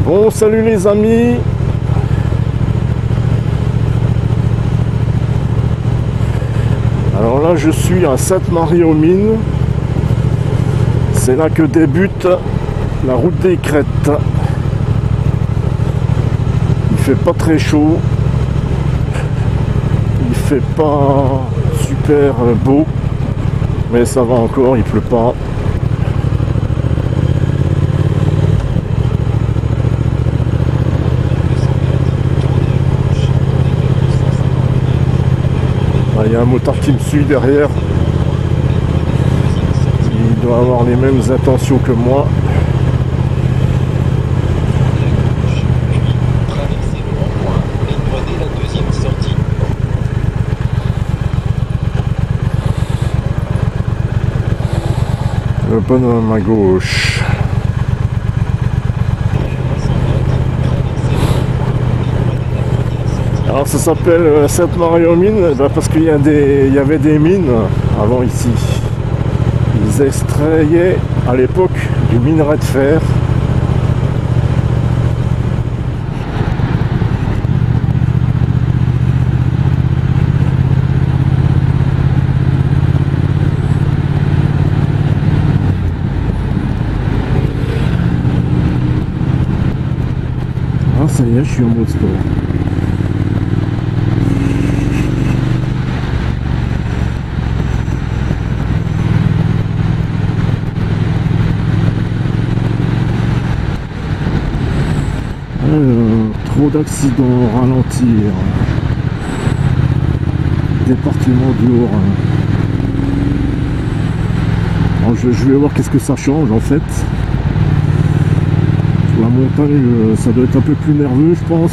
Bon, salut les amis. Alors là, je suis à Sainte-Marie-aux-Mines. C'est là que débute la route des Crêtes. Il fait pas très chaud. Il fait pas super beau. Mais ça va encore, il pleut pas. Il y a un motard qui me suit derrière. Il doit avoir les mêmes intentions que moi. Traversez le rond-point et prenez la deuxième sortie. Le bonhomme à gauche. Alors ça s'appelle Sainte-Marie-aux-Mines parce qu'il y avait des mines avant ici. Ils extrayaient à l'époque du minerai de fer. Ah ça y est, je suis en mode sport. Trop d'accidents, ralentir. Département du Haut-Rhin. Alors je vais voir qu'est-ce que ça change en fait. Sur la montagne, ça doit être un peu plus nerveux, je pense.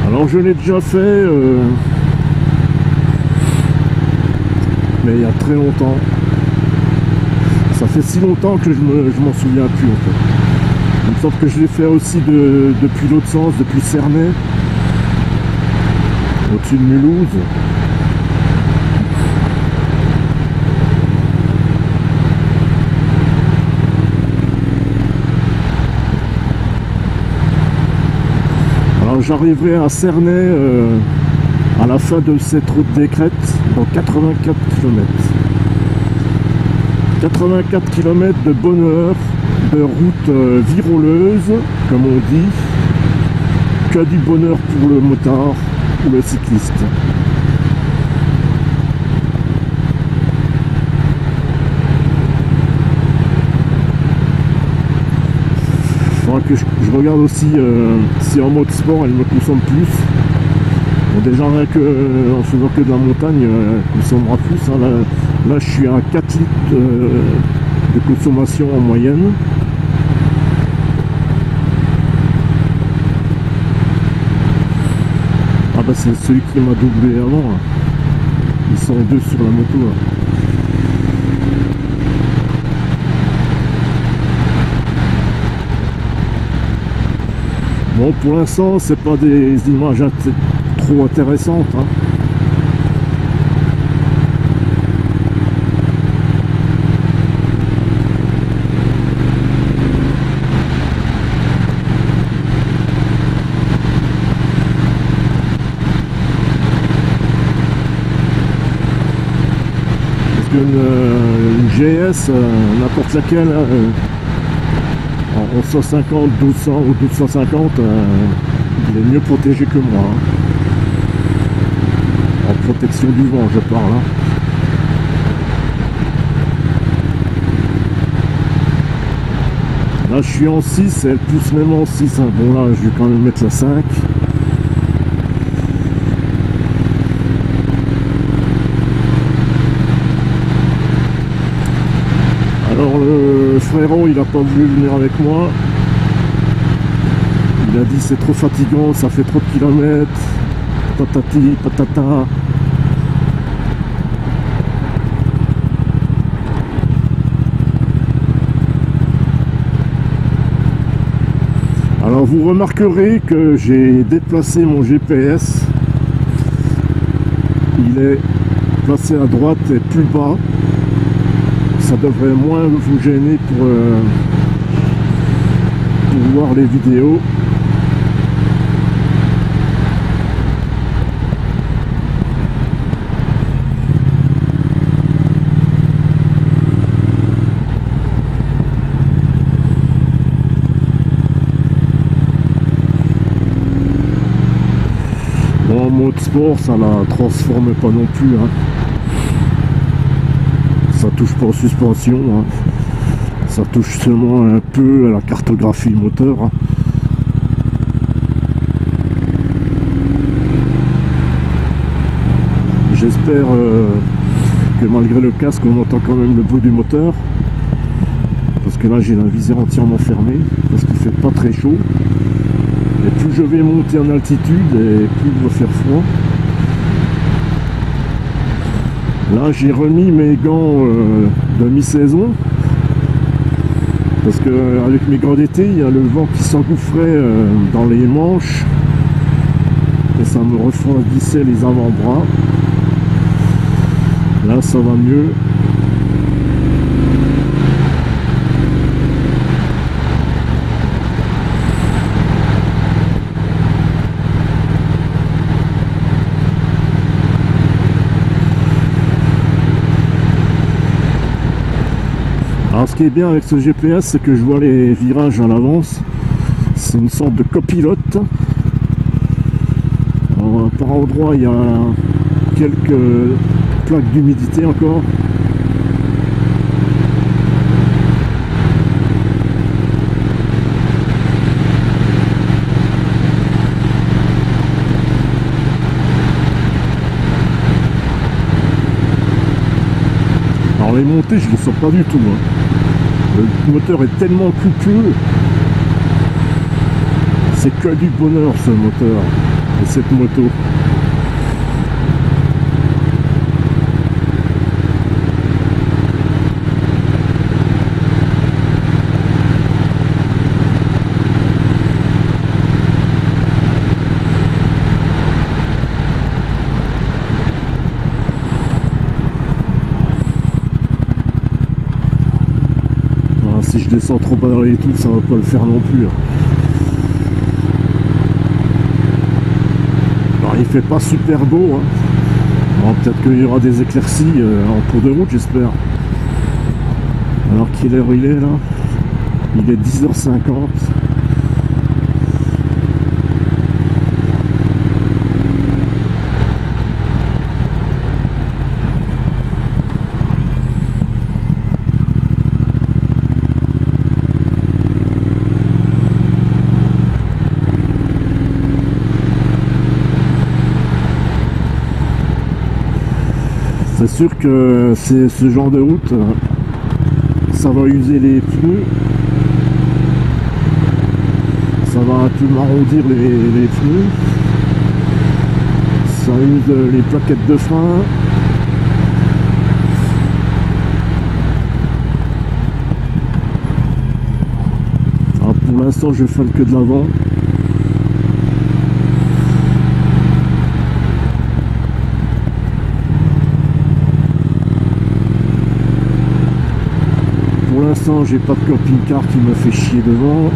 Alors je l'ai déjà fait, mais il y a très longtemps. Ça fait si longtemps que je m'en souviens plus en fait. Il me semble que je l'ai fait aussi depuis l'autre sens, depuis Cernay, au-dessus de Mulhouse. J'arriverai à Cernay à la fin de cette route des Crêtes dans 84 km. 84 km de bonheur, de route viroleuse, comme on dit, que du bonheur pour le motard ou le cycliste. Que je regarde aussi si en mode sport elle me consomme plus. Bon, déjà rien que en faisant que de la montagne elle consommera plus. Hein. Là je suis à 4 litres de consommation en moyenne. Ah bah c'est celui qui m'a doublé avant. Hein. Ils sont deux sur la moto. Hein. Bon, pour l'instant, c'est pas des images trop intéressantes. Hein. Parce qu'une GS, n'importe laquelle, en 150, 1200 ou 1250, il est mieux protégé que moi. Hein. En protection du vent, je parle. Hein. Là, je suis en 6, elle pousse même en 6. Hein. Bon, là, je vais quand même mettre la 5. Alors, le frérot, il n'a pas voulu venir avec moi. Il a dit c'est trop fatigant, ça fait trop de kilomètres, patati patata. vous remarquerez que j'ai déplacé mon GPS. Il est placé à droite et plus bas. Ça devrait moins vous gêner pour voir les vidéos. En mode sport, ça la transforme pas non plus, hein. Ça touche pas aux suspensions, hein. Ça touche seulement un peu à la cartographie moteur, hein. J'espère que malgré le casque on entend quand même le bruit du moteur, parce que là j'ai la visière entièrement fermée parce qu'il fait pas très chaud. Et plus je vais monter en altitude et plus il va faire froid. Là j'ai remis mes gants de mi-saison, parce que avec mes gants d'été il y a le vent qui s'engouffrait dans les manches et ça me refroidissait les avant-bras. Là ça va mieux. Alors ce qui est bien avec ce GPS, c'est que je vois les virages à l'avance. C'est une sorte de copilote. Par endroit il y a quelques plaques d'humidité encore. Alors les montées je ne les sens pas du tout, hein. Le moteur est tellement coupeux, c'est que du bonheur ce moteur et cette moto. Si je descends trop bas dans les tout, ça va pas le faire non plus, hein. Alors il fait pas super beau, hein. Bon, peut-être qu'il y aura des éclaircies en cours de route, j'espère. Alors quelle heure il est là? Il est 10h50. C'est sûr que c'est ce genre de route, ça va user les pneus, ça va un peu m'arrondir les pneus, ça use les plaquettes de frein. Alors pour l'instant je freine que de l'avant. Pour l'instant, j'ai pas de camping-car qui me fait chier devant.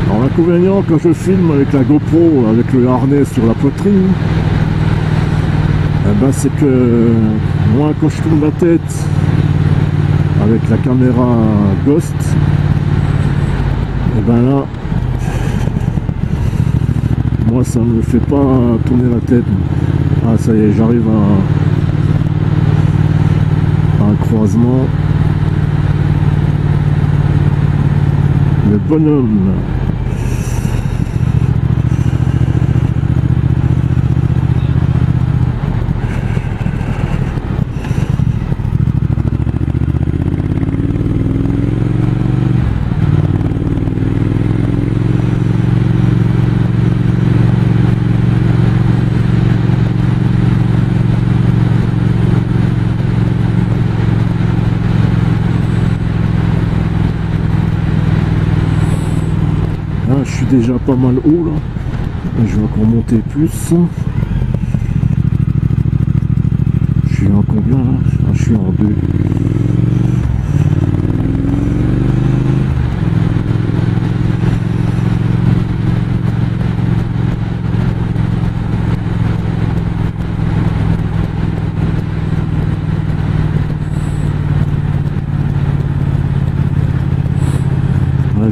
Alors l'inconvénient quand je filme avec la GoPro, avec le harnais sur la poitrine, eh ben, c'est que moi quand je tourne la tête avec la caméra Ghost, et ben là, moi ça me fait pas tourner la tête. Ah ça y est, j'arrive à un croisement. Le bonhomme. déjà pas mal haut là. Je vais encore monter plus. Je suis en combien là? Je suis en 2.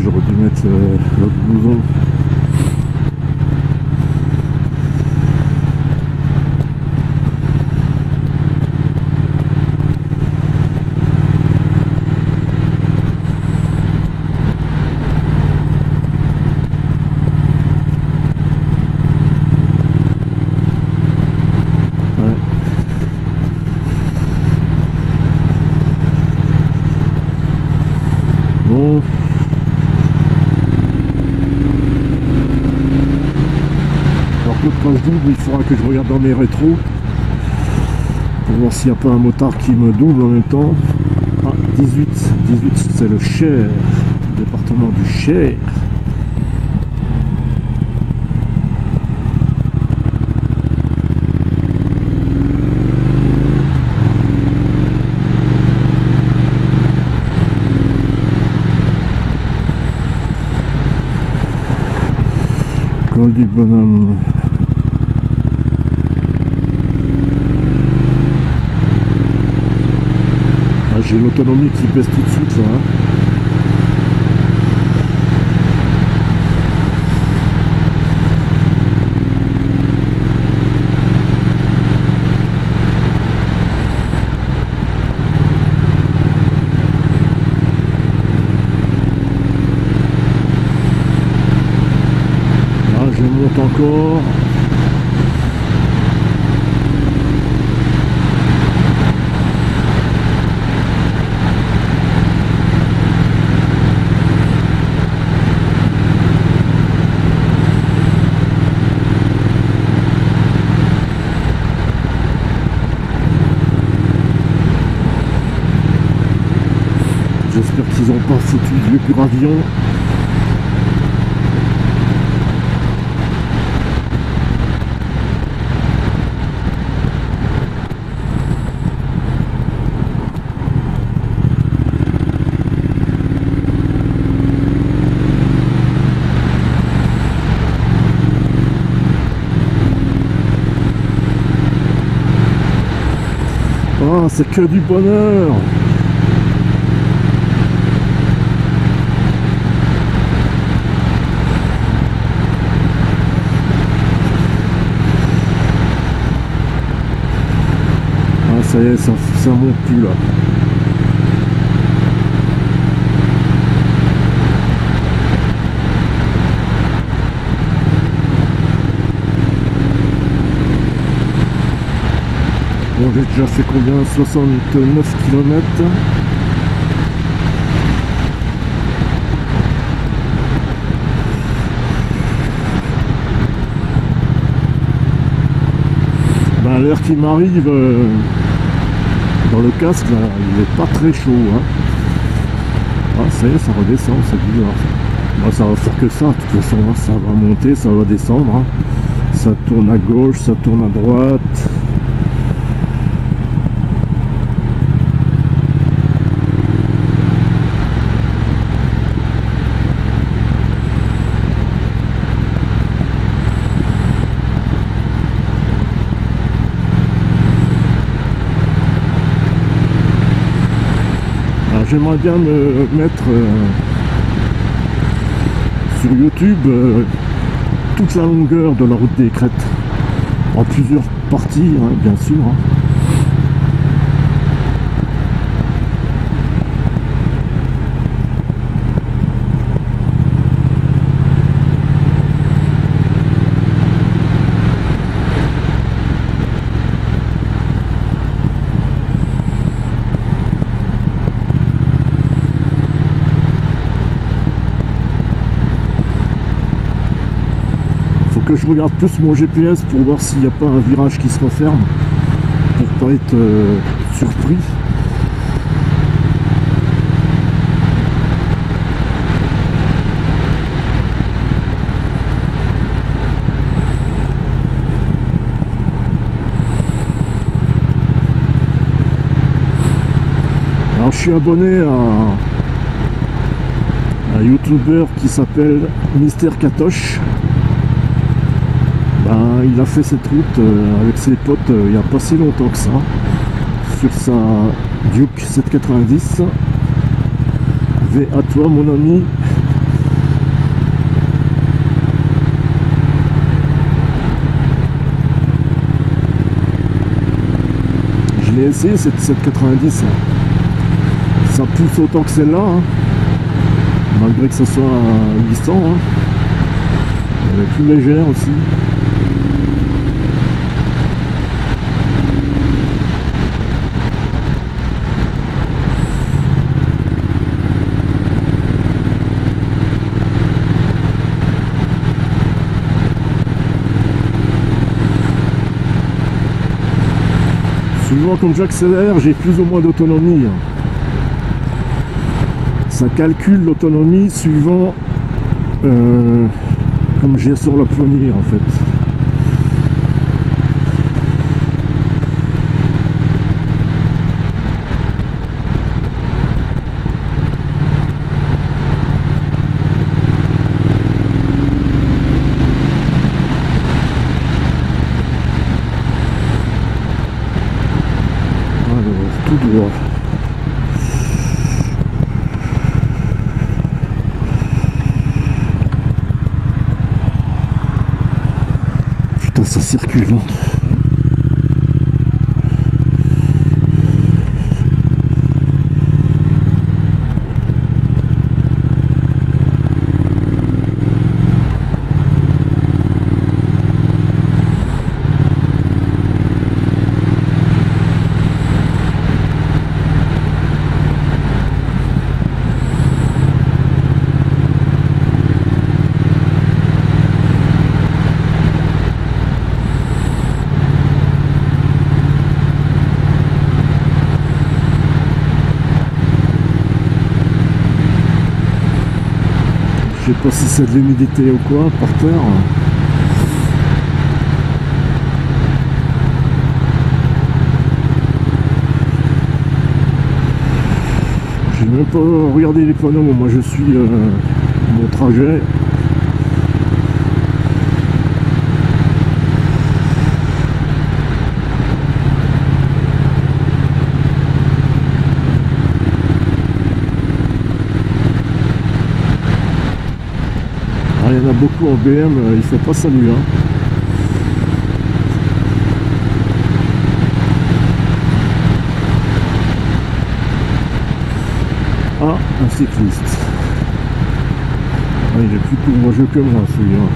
J'aurais dû mettre l'autre blouson. Ouais. Bon. Quand je double, il faudra que je regarde dans mes rétros pour voir s'il n'y a pas un motard qui me double en même temps. Ah, 18 c'est le Cher, le département du Cher. Col du Bonhomme. J'ai l'autonomie qui baisse tout de suite là. Là je monte encore. J'espère qu'ils n'ont pas foutu le gravillon. Ah, c'est que du bonheur. Ça y est, ça monte plus là. Bon, j'ai déjà fait combien? 69 km. Ben, l'air qui m'arrive dans le casque là, il est pas très chaud hein. Ah ça y est, ça redescend, c'est bizarre. Bon, ça va faire que ça, de toute façon hein. Ça va monter, ça va descendre hein. Ça tourne à gauche, ça tourne à droite. J'aimerais bien me mettre sur YouTube toute la longueur de la route des crêtes en plusieurs parties hein, bien sûr hein. Que je regarde plus mon GPS pour voir s'il n'y a pas un virage qui se referme pour pas être surpris. Alors je suis abonné à un youtubeur qui s'appelle Mister Katoche. Ben, il a fait cette route avec ses potes il n'y a pas si longtemps que ça, sur sa Duke 790. V à toi mon ami. Je l'ai essayé cette 790. Ça pousse autant que celle-là, hein. Malgré que ce soit 800. Hein. Elle est plus légère aussi. Souvent, comme j'accélère, j'ai plus ou moins d'autonomie. Ça calcule l'autonomie suivant comme j'ai sur la poignée en fait. Tout droit. Putain, ça circule, hein. Je sais pas si c'est de l'humidité ou quoi par terre. J'ai même pas regardé les panneaux, moi je suis mon trajet. Il y en a beaucoup en BM, il fait pas salut, hein. Ah, un cycliste. Ah, il est plus courageux que moi celui-là.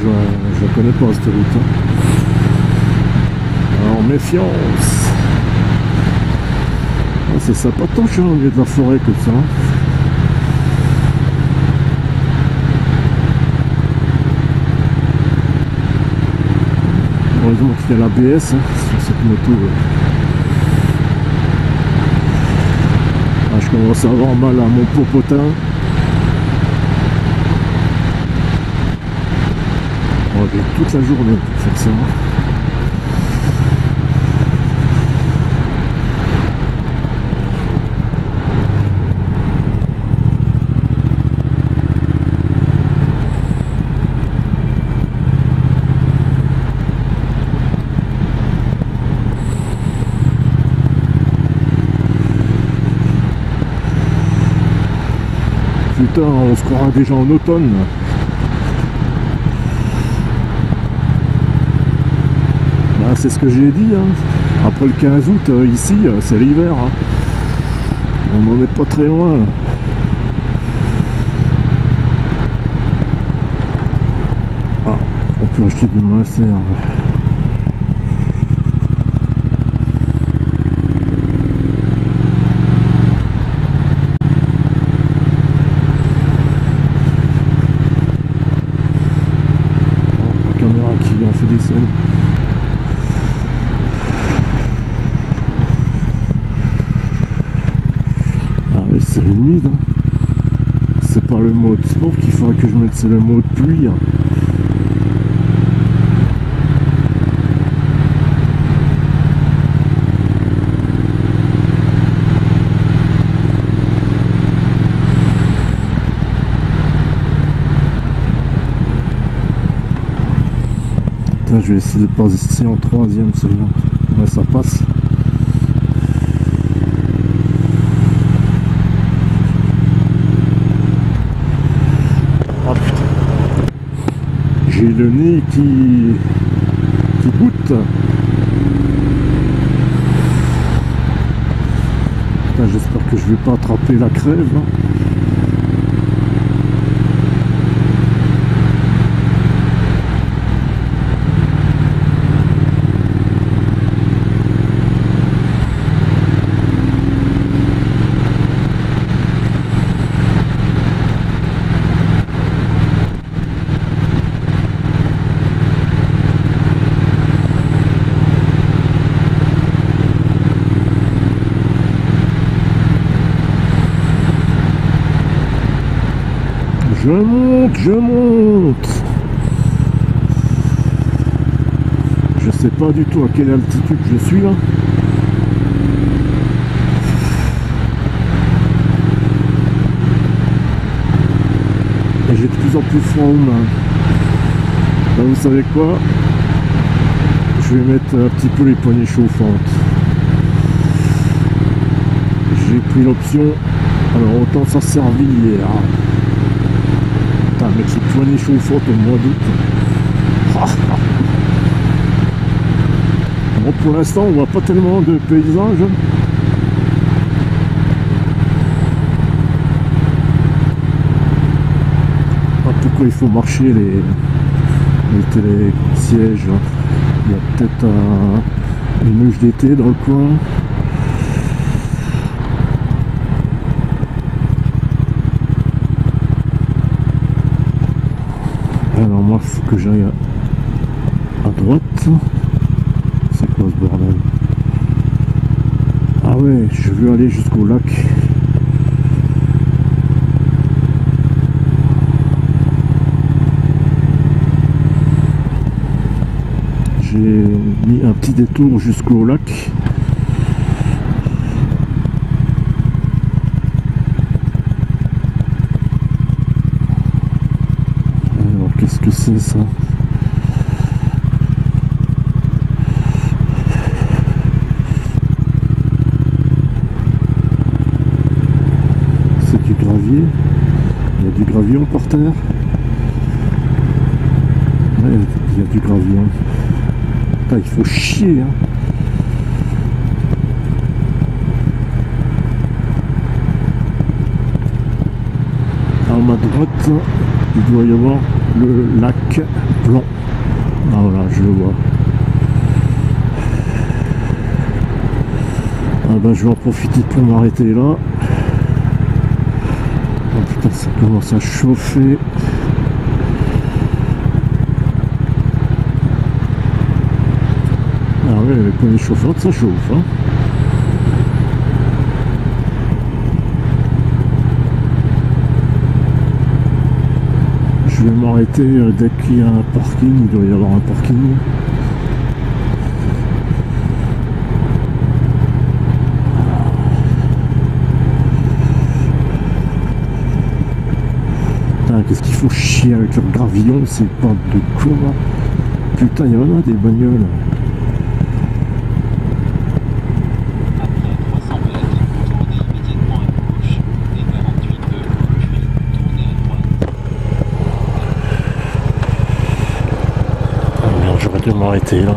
Je la connais pas cette route, hein. Alors méfiance. Ah, c'est sympatoche, hein, au milieu de la forêt comme ça. Heureusement qu'il y a l'ABS, hein, sur cette moto. Ah, je commence à avoir mal à mon popotin. On va faire toute la journée pour faire ça. Putain, on se croira déjà en automne. c'est ce que j'ai dit. Hein. Après le 15 août, ici, c'est l'hiver. Hein. On n'en est pas très loin. Ah, on peut acheter du Mincer. Qui en fait des scènes. Ah oui, c'est humide. Hein. C'est pas le mode sport qu'il faudrait que je mette, c'est le mode pluie. Hein. Je vais essayer de passer en troisième, celui-là. Ouais, ça passe. Ah putain. J'ai le nez qui goûte. J'espère que je vais pas attraper la crève. Hein. Je monte. Je sais pas du tout à quelle altitude je suis là. Et j'ai de plus en plus froid aux mains. Là, vous savez quoi? Je vais mettre un petit peu les poignées chauffantes. J'ai pris l'option. Alors autant ça servir hier. Avec ces poignées chauffantes au mois d'août. Bon, pour l'instant, on voit pas tellement de paysages. Ah, pourquoi il faut marcher les télésièges? Il y a peut-être une mouche d'été dans le coin. Alors moi, il faut que j'aille à droite. C'est quoi ce bordel? Ah ouais, je veux aller jusqu'au lac. J'ai mis un petit détour jusqu'au lac. Qu'est-ce que c'est ça? C'est du gravier. Il y a du gravillon par terre. Ouais, il y a du gravillon. Putain, il faut chier, hein. À ma droite, il doit y avoir le lac Blanc. Ah voilà, je le vois. Ah ben je vais en profiter pour m'arrêter là. Oh putain, ça commence à chauffer. Ah ouais, les poignées chauffantes, ça chauffe, hein. Je vais m'arrêter dès qu'il y a un parking, il doit y avoir un parking. Qu'est-ce qu'il faut chier avec leur gravillon, c'est pas de quoi. Putain, il y en a des bagnoles. De m'arrêter là.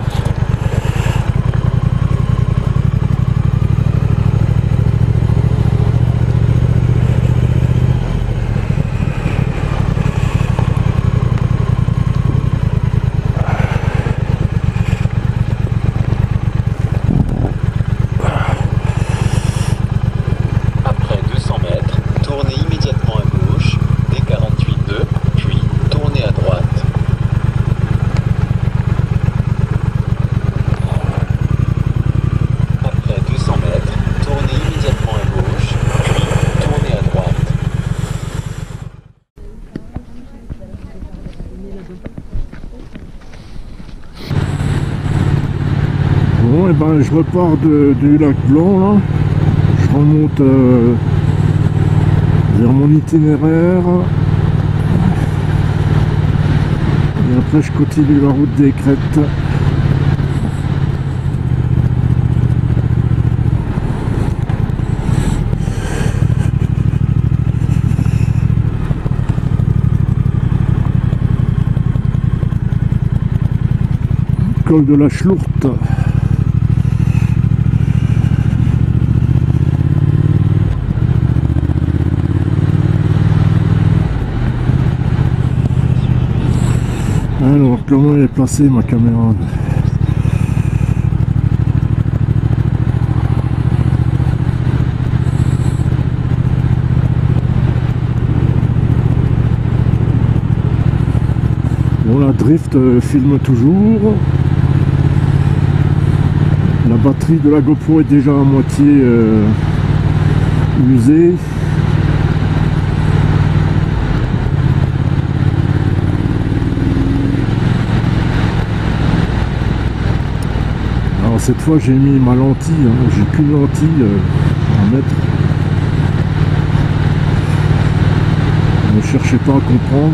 ben, je repars du lac Blanc là. Je remonte vers mon itinéraire. Et après je continue la route des Crêtes. Col de la Chlourte. Alors, comment est placée ma caméra? Bon, la drift filme toujours. La batterie de la GoPro est déjà à moitié usée. Alors cette fois j'ai mis ma lentille, hein. J'ai qu'une lentille à mettre. Ne cherchez pas à comprendre.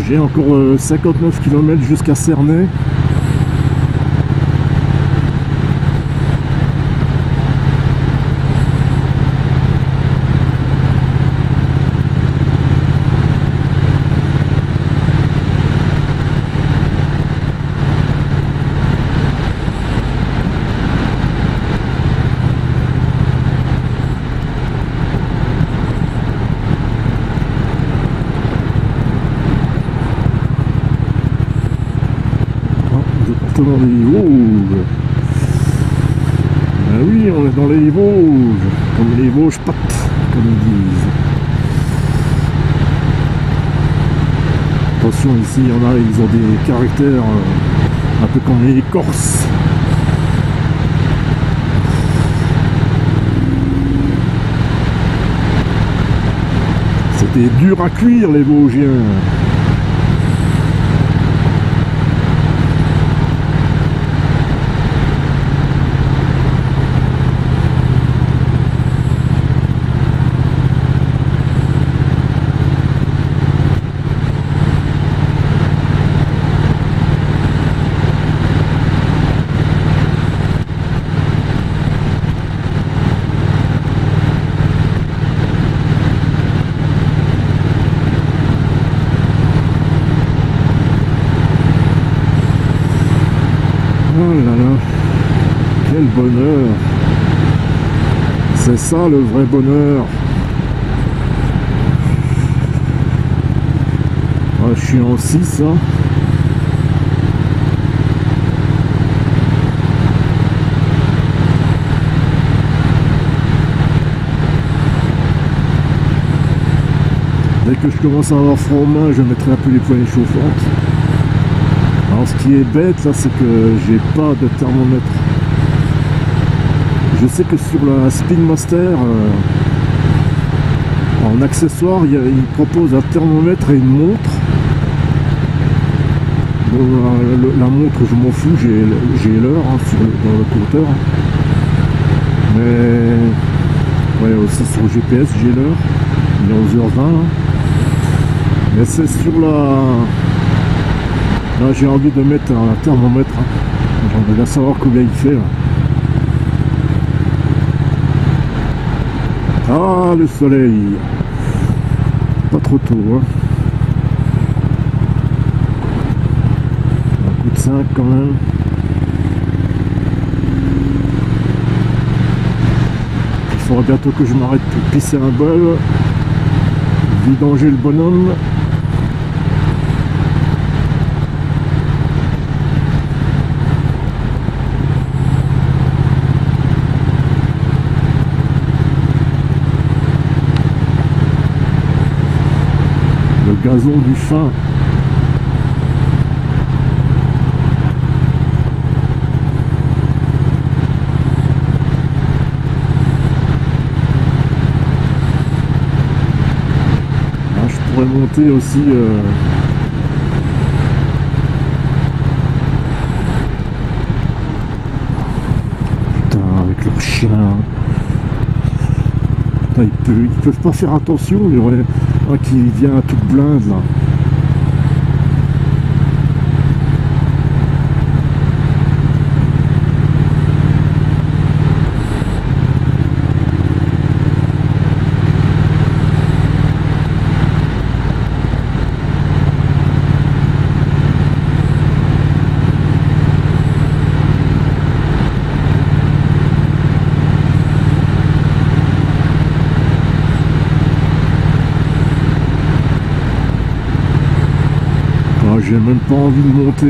J'ai encore 59 km jusqu'à Cernay. Dans les Vosges. Ah oui, on est dans les Vosges, comme les Vosges pattes, comme ils disent. Attention, ici, il y en a, ils ont des caractères un peu comme les Corses. C'était dur à cuire, les Vosgiens. Oh là là, quel bonheur! C'est ça le vrai bonheur! Ah, je suis en 6, hein. Dès que je commence à avoir froid aux mains, je mettrai un peu les poignées chauffantes. Alors ce qui est bête là, c'est que j'ai pas de thermomètre. Je sais que sur la Spin Master, en accessoire, il propose un thermomètre et une montre. Bon, la montre, je m'en fous, j'ai l'heure hein, dans le compteur. Mais ouais, aussi sur le GPS, j'ai l'heure. Il est 11h20. Hein. Mais c'est sur la... Là, j'ai envie de mettre un thermomètre. Hein. J'aimerais bien savoir combien il fait. Là. Ah, le soleil. Pas trop tôt. Hein. Un coup de 5 quand même. Il faudra bientôt que je m'arrête pour pisser un bol. Vidanger le bonhomme. Gazon du fin. pourrait monter aussi. Putain, avec leurs chiens. Putain, ils peuvent pas faire attention. Il y aurait un qui vient à toute blinde là. J'ai même pas envie de monter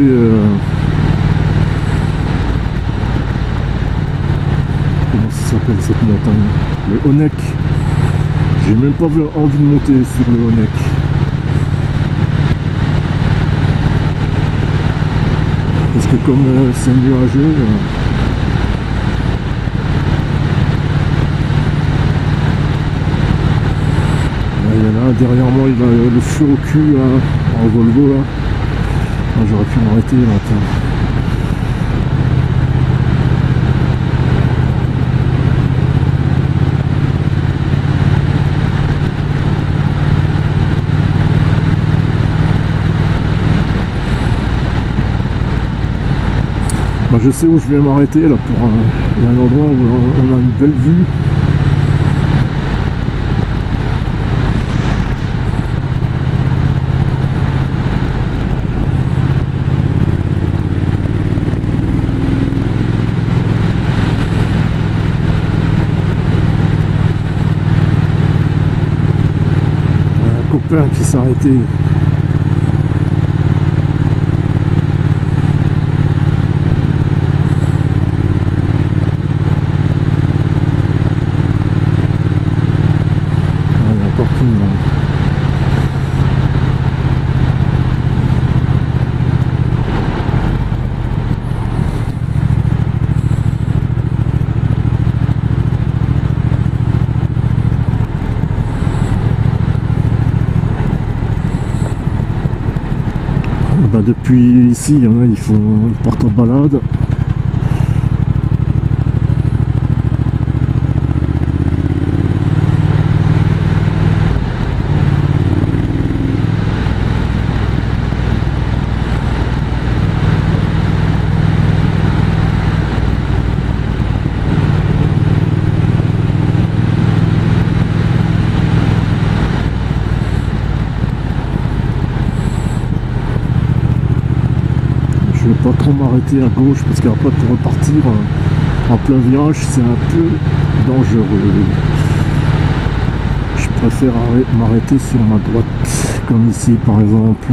comment ça s'appelle cette montagne, le Honeck. J'ai même pas envie de monter sur le Honeck parce que comme c'est nuageux il y en a un derrière moi, il a le feu au cul là, en Volvo là. Ah, j'aurais pu m'arrêter là, tiens. Bah, je sais où je vais m'arrêter là pour il y a un endroit où on a une belle vue. Qui s'est arrêté. Ah, il y a un parking là. Bah depuis ici, il y en a, ils partent en balade. Je vais pas trop m'arrêter à gauche parce qu'après pour repartir en plein virage c'est un peu dangereux. Je préfère m'arrêter sur ma droite comme ici par exemple.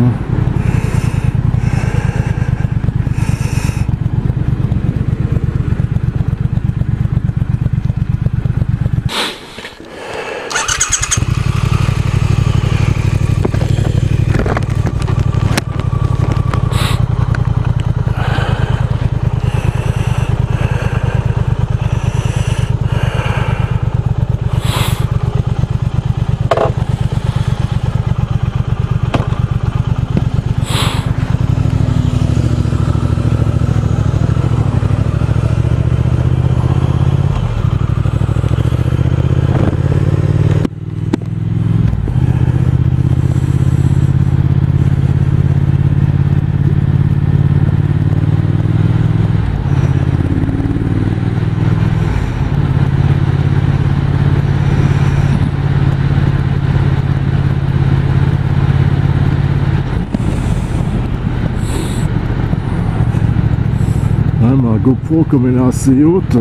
Ma GoPro comme elle est assez haute,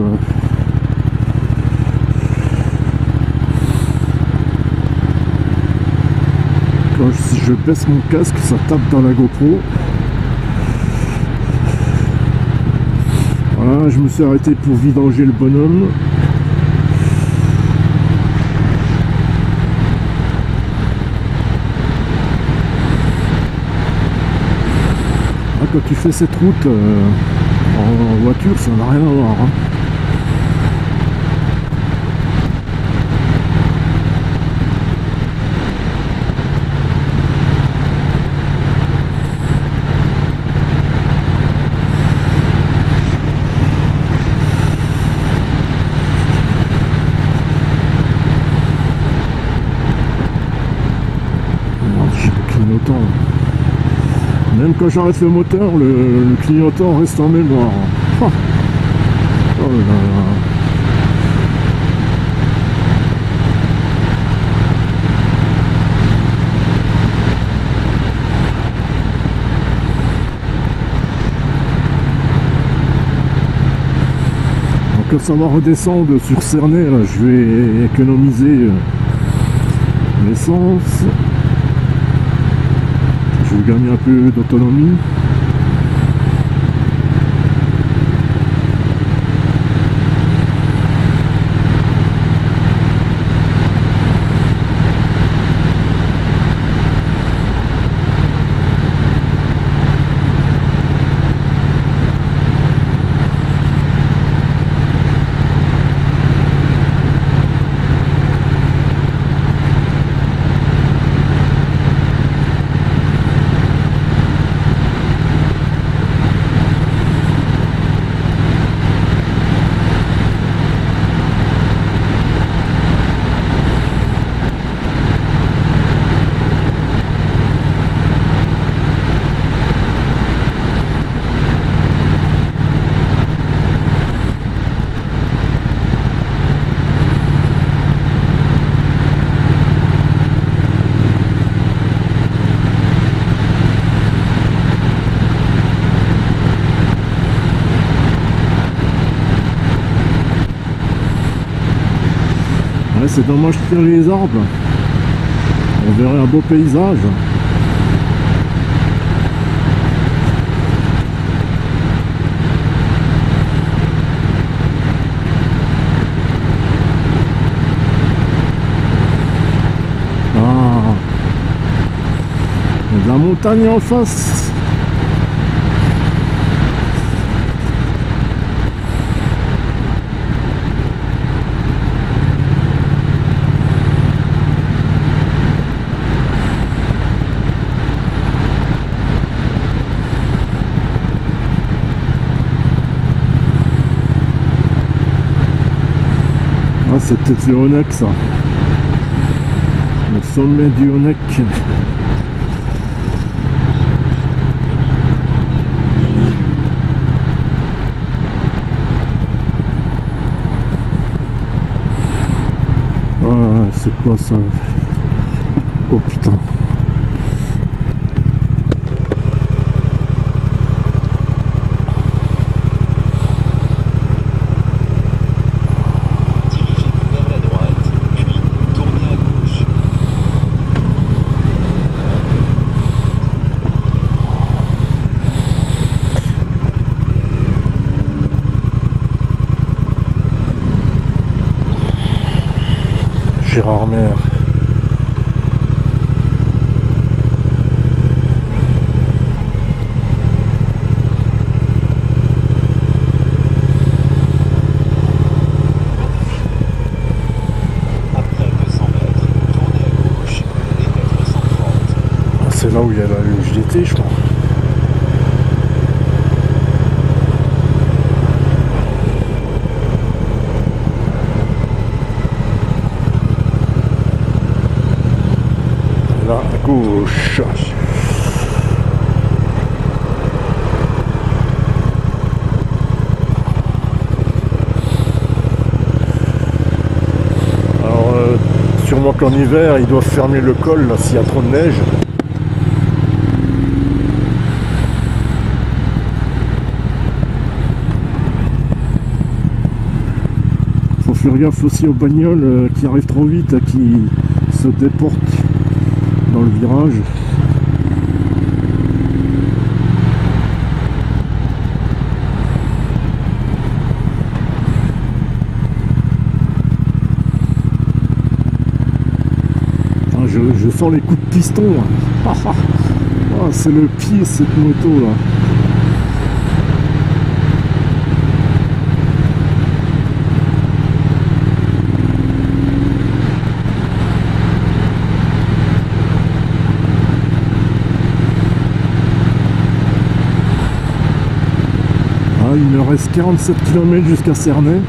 si je baisse mon casque ça tape dans la GoPro. Voilà, je me suis arrêté pour vidanger le bonhomme. Ah, quand tu fais cette route en voiture, ça n'a rien à voir. Hein. putain. Même quand j'arrête le moteur, le clignotant reste en mémoire. Oh, oh là là. Quand ça va redescendre sur Cernay, là, je vais économiser l'essence. Je vais gagner un peu d'autonomie. Ouais, c'est dommage qu'il y ait les arbres. On verrait un beau paysage. Ah, il y a de la montagne en face. Ah, c'est peut-être le Honeck, ça. Le sommet du Honeck. Ah, c'est quoi ça? Oh putain. Gérardmer. Après 200 mètres, tournez à gauche et 430. C'est là où il y a la UGT, je crois. Là, à gauche. Alors, sûrement qu'en hiver, ils doivent fermer le col là s'il y a trop de neige. Faut faire gaffe aussi aux bagnoles qui arrivent trop vite, qui se déportent dans le virage. Ah, je sens les coups de piston. Ah, c'est le pied cette moto là. Il me reste 47 km jusqu'à Cernay.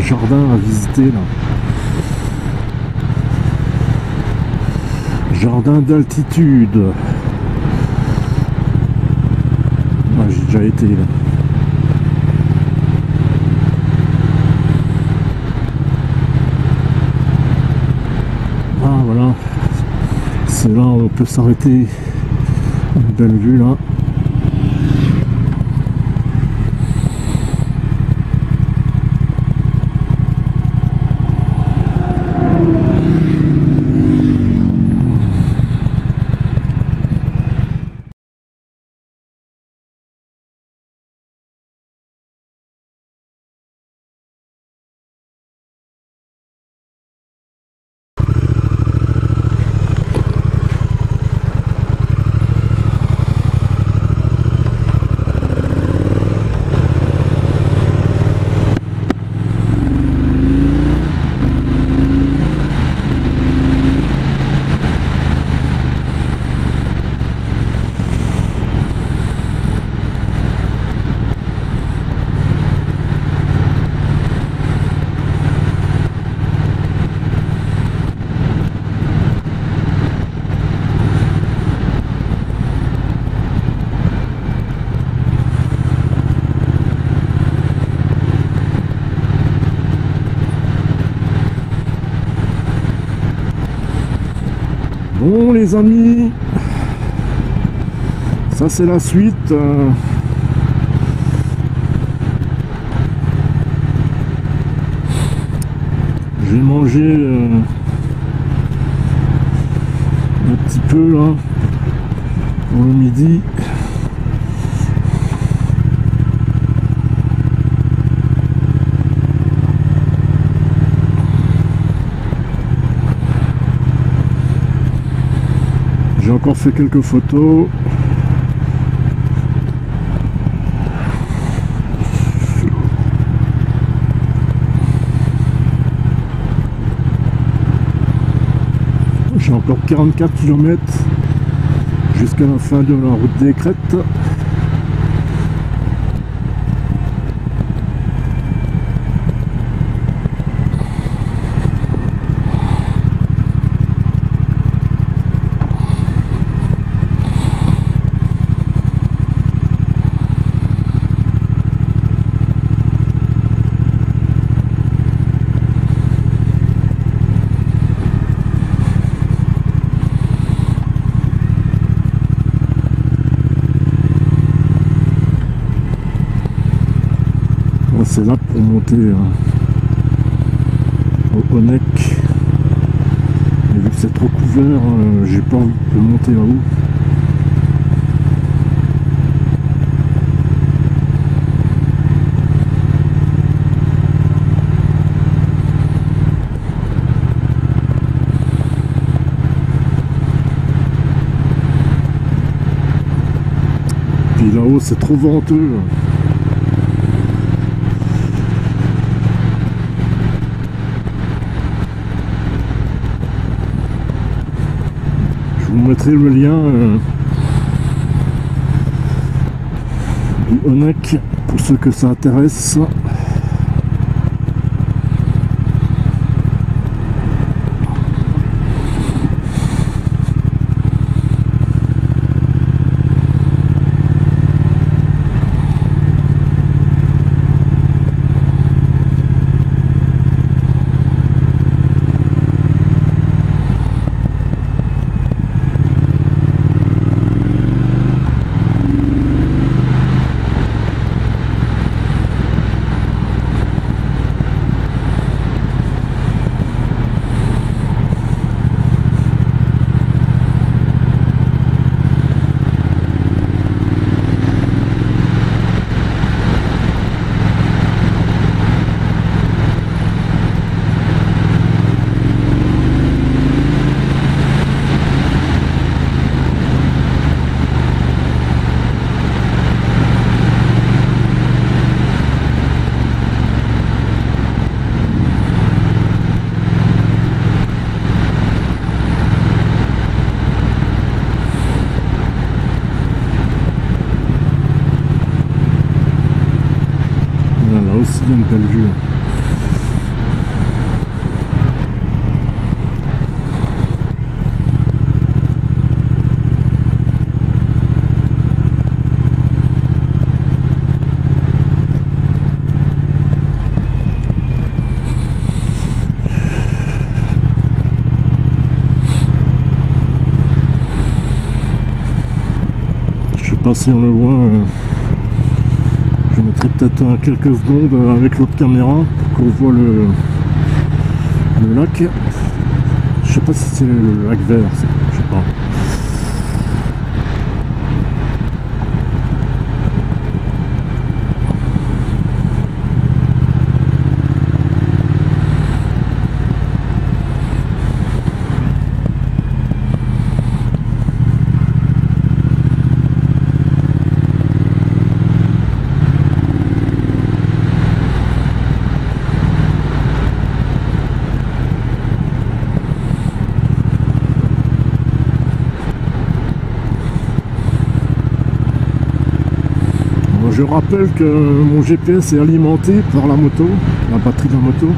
jardin à visiter là. Jardin d'altitude. Ah, j'ai déjà été là. Ah voilà. C'est là où on peut s'arrêter. Une belle vue là. Bon les amis, ça c'est la suite. J'ai mangé un petit peu là pour le midi. J'ai encore fait quelques photos. J'ai encore 44 km jusqu'à la fin de la route des Crêtes. C'est là pour monter au Honeck. Mais vu que c'est trop couvert, j'ai pas envie de monter là-haut. Puis là-haut c'est trop venteux. Je vous mettrai le lien du Honeck pour ceux que ça intéresse. Là aussi il y a une belle vue. pas si on le voit. Je mettrai peut-être quelques secondes avec l'autre caméra pour qu'on voit le lac. Je sais pas si c'est le lac vert, je sais pas. Je rappelle que mon GPS est alimenté par la moto, la batterie de la moto.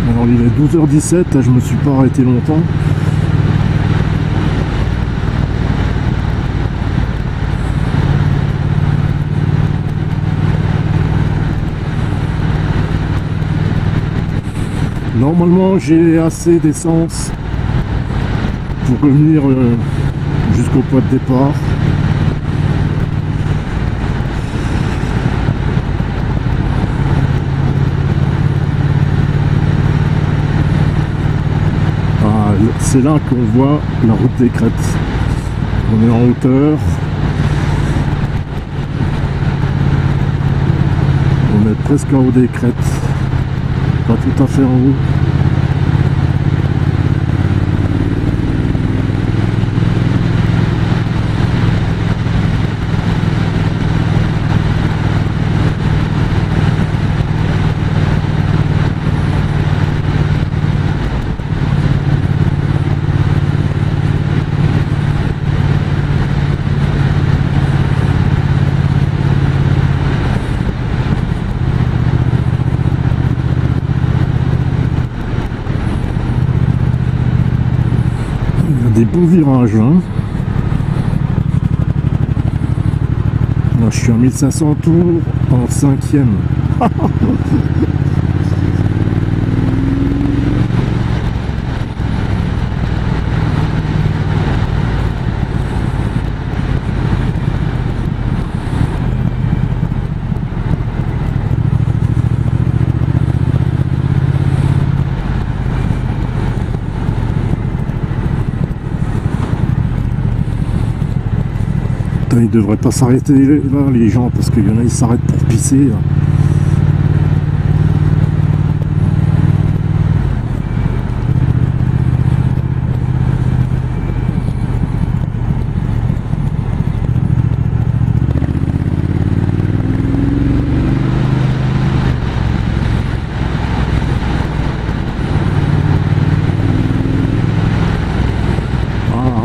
Alors il est 12h17, je me suis pas arrêté longtemps. Normalement j'ai assez d'essence pour revenir jusqu'au point de départ. Ah, c'est là qu'on voit la route des crêtes. On est en hauteur. On est presque en haut des crêtes. Pas tout à fait en haut. Des beaux virages, hein. Là, je suis à 1500 tours en 5e. Ils devraient pas s'arrêter là, les gens, parce qu'il y en a, ils s'arrêtent pour pisser là.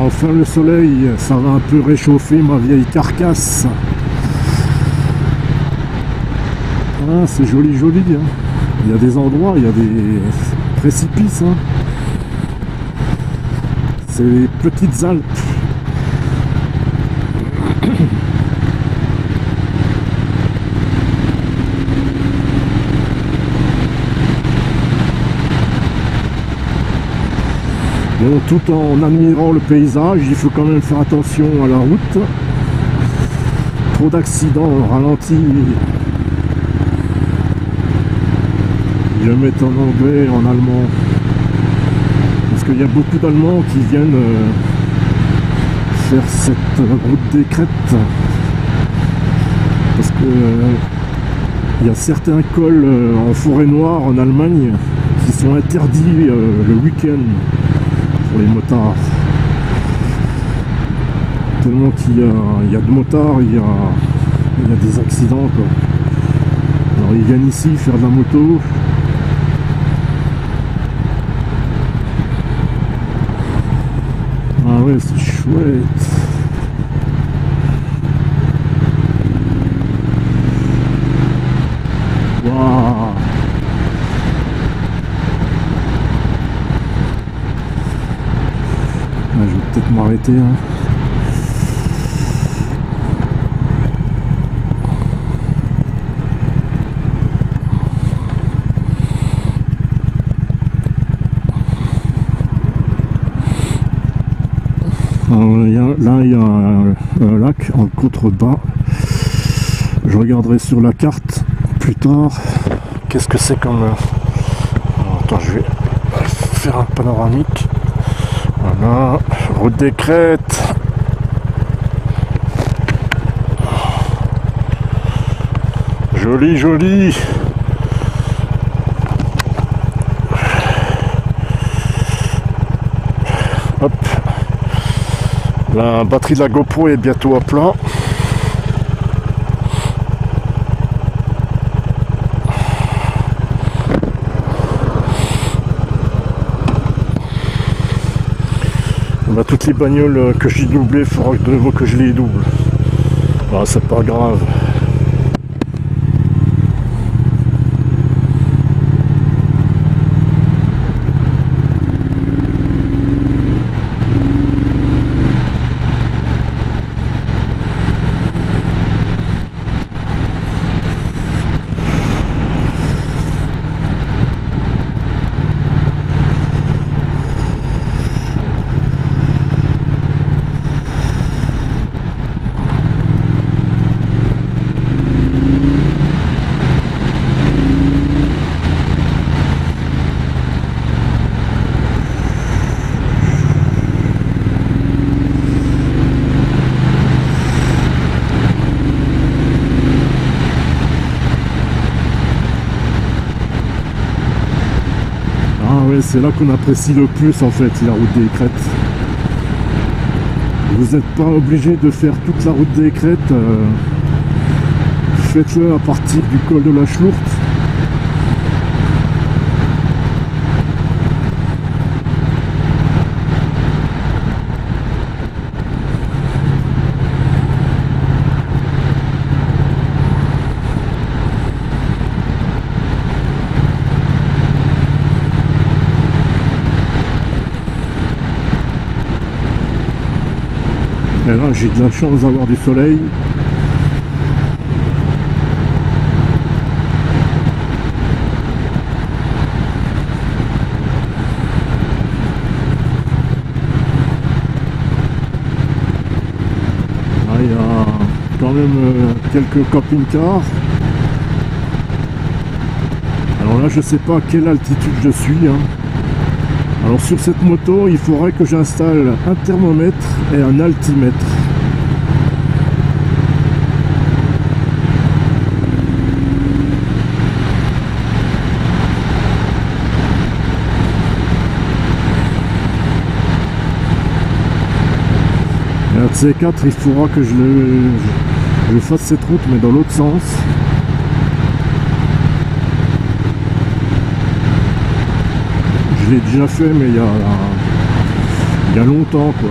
Enfin le soleil, ça va un peu réchauffer ma vieille carcasse. Ah, c'est joli joli, hein. Il y a des endroits, il y a des précipices, hein. C'est les petites Alpes. Bon, tout en admirant le paysage, il faut quand même faire attention à la route. Trop d'accidents au ralenti. Je vais mettre en anglais et en allemand. Parce qu'il y a beaucoup d'Allemands qui viennent faire cette route des crêtes. Parce que il y a certains cols en forêt noire en Allemagne qui sont interdits le week-end. Pour les motards, tellement qu'il y a de motards, il y a des accidents quoi. Alors ils viennent ici faire de la moto. Ah ouais, c'est chouette. Waouh. Je vais peut-être m'arrêter, hein. là, il y a un lac en contrebas. Je regarderai sur la carte plus tard. Qu'est-ce que c'est comme... Alors, attends, je vais faire un panoramique. Voilà, route des Crêtes. Joli, joli. Hop. La batterie de la GoPro est bientôt à plat. Bah, toutes les bagnoles que j'ai doublées, il faudra de nouveau que je les double. Bah, c'est pas grave. C'est là qu'on apprécie le plus en fait la route des Crêtes. Vous n'êtes pas obligé de faire toute la route des Crêtes. Faites-le à partir du col de la Schlourte. Et là, j'ai de la chance d'avoir du soleil. Là, il y a quand même quelques camping-cars. Alors là, je sais pas à quelle altitude je suis, hein. Alors sur cette moto, il faudrait que j'installe un thermomètre et un altimètre. Et un de ces quatre, il faudra que je fasse cette route, mais dans l'autre sens. Je l'ai déjà fait, mais il y a longtemps, quoi.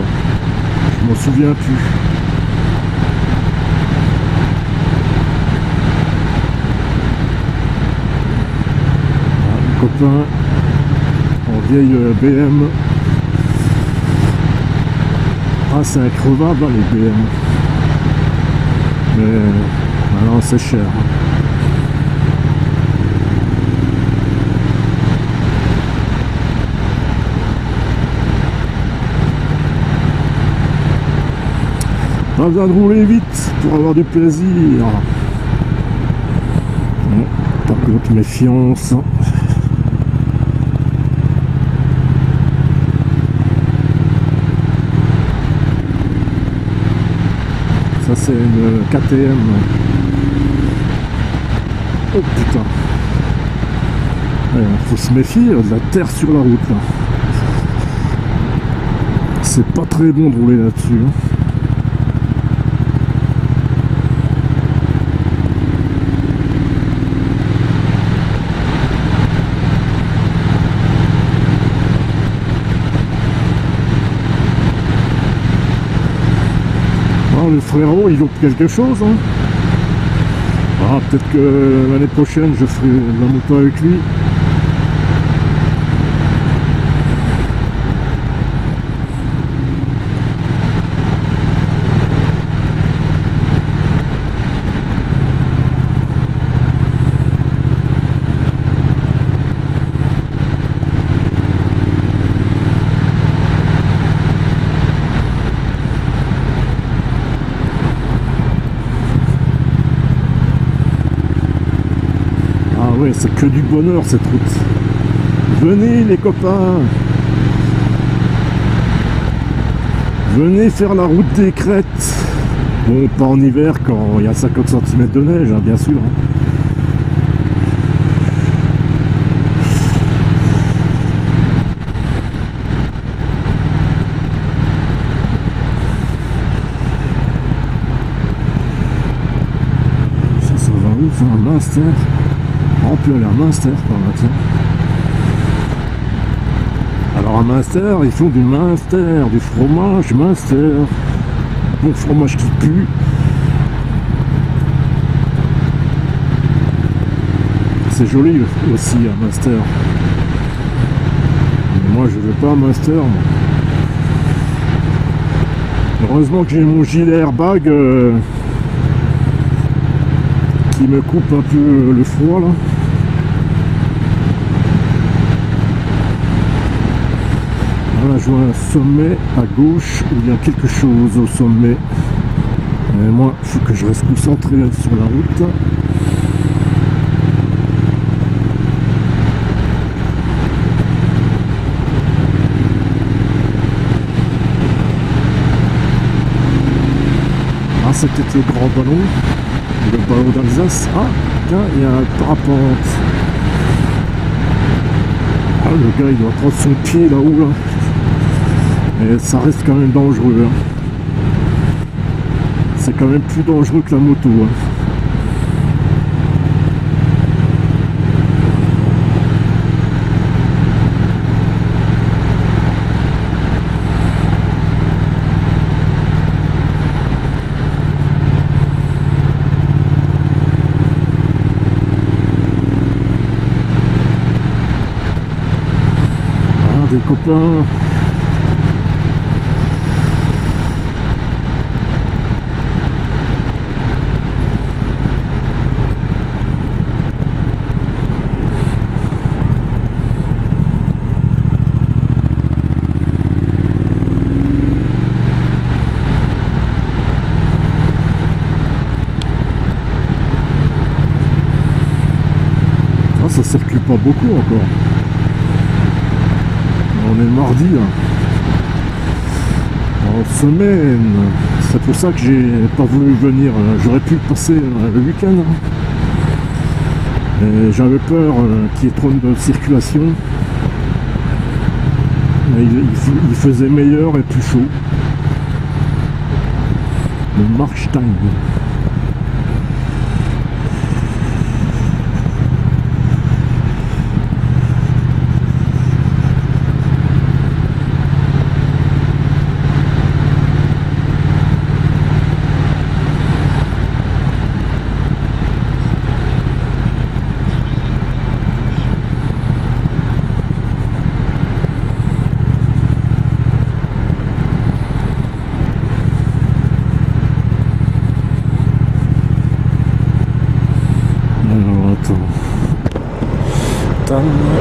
Je m'en souviens plus. Un copain en vieille BM. Ah, c'est increvable, hein, les BM. Mais maintenant, c'est cher. Pas besoin de rouler vite pour avoir du plaisir. Par contre, méfiance. Ça, c'est une KTM. Oh putain. Faut se méfier de la terre sur la route là. C'est pas très bon de rouler là-dessus. Hein. Le frérot, il loupe quelque chose. Hein. Ah, peut-être que l'année prochaine, je ferai la moto avec lui. c'est que du bonheur cette route. Venez les copains, venez faire la route des crêtes. Bon, pas en hiver quand il y a 50 cm de neige, hein, bien sûr. Ça va où ça, un Munster? On peut aller à Munster par là, tiens. Alors à Munster, ils font du Munster, du fromage Munster. Bon fromage qui pue. C'est joli aussi à Munster. Mais moi je veux pas à Munster. Moi. Heureusement que j'ai mon gilet airbag qui me coupe un peu le froid là. Voilà, je vois un sommet à gauche où il y a quelque chose au sommet. Et moi, il faut que je reste concentré sur la route. Ah, c'est peut-être le grand ballon. Le ballon d'Alsace. Ah, tiens, il y a un parapente. Ah, le gars, il doit prendre son pied là-haut, là. Et ça reste quand même dangereux. Hein. C'est quand même plus dangereux que la moto. Hein. Ah, des copains. Ça circule pas beaucoup encore. On est mardi là. En semaine. C'est pour ça que j'ai pas voulu venir. J'aurais pu passer le week-end. Et j'avais peur qu'il y ait trop de circulation. Mais il faisait meilleur et plus chaud. Le Markstein.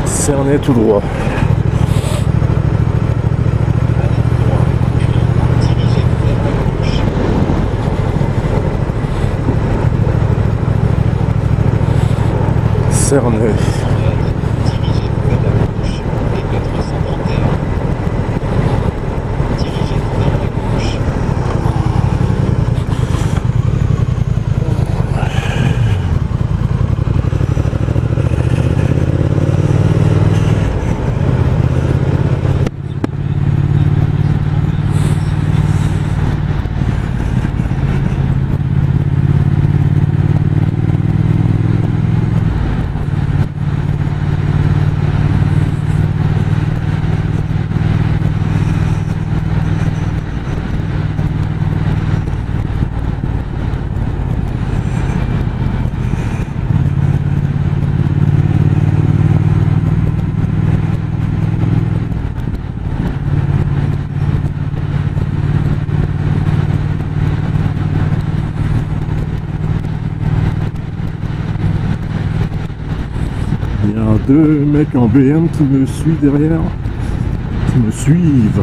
Cerné tout droit. Cerné. Il y a deux mecs en BM qui me suivent derrière, qui me suivent.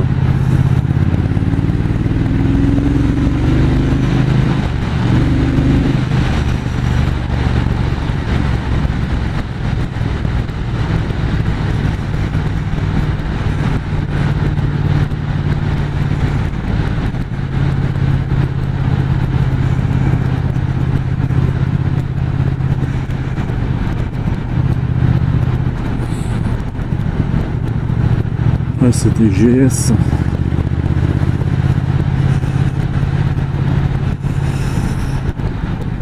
Ouais, c'est des GS.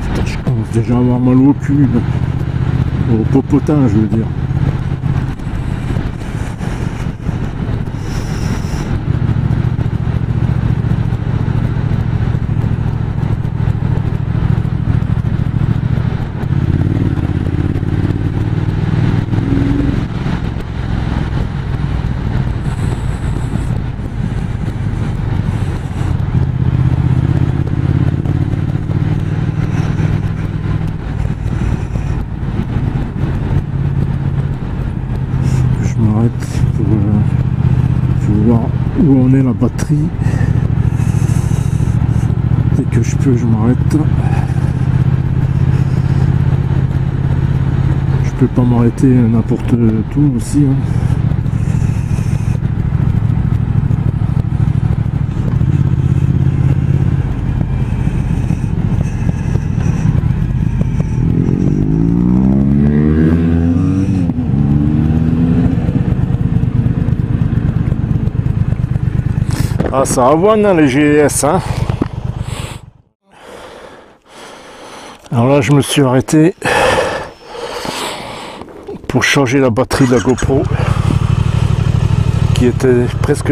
Putain, je commence déjà à avoir mal au cul. Au popotin, je veux dire. Pour voir où en est la batterie. Dès que je peux, je m'arrête. Je peux pas m'arrêter n'importe où aussi, hein. Ah, ça avoine hein, les GS, hein. Alors là, je me suis arrêté pour changer la batterie de la GoPro qui était presque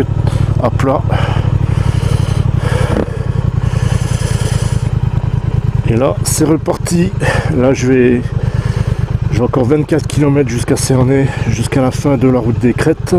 à plat. Et là, c'est reparti. Là, j'ai encore 24 km jusqu'à Cernay, jusqu'à la fin de la route des Crêtes.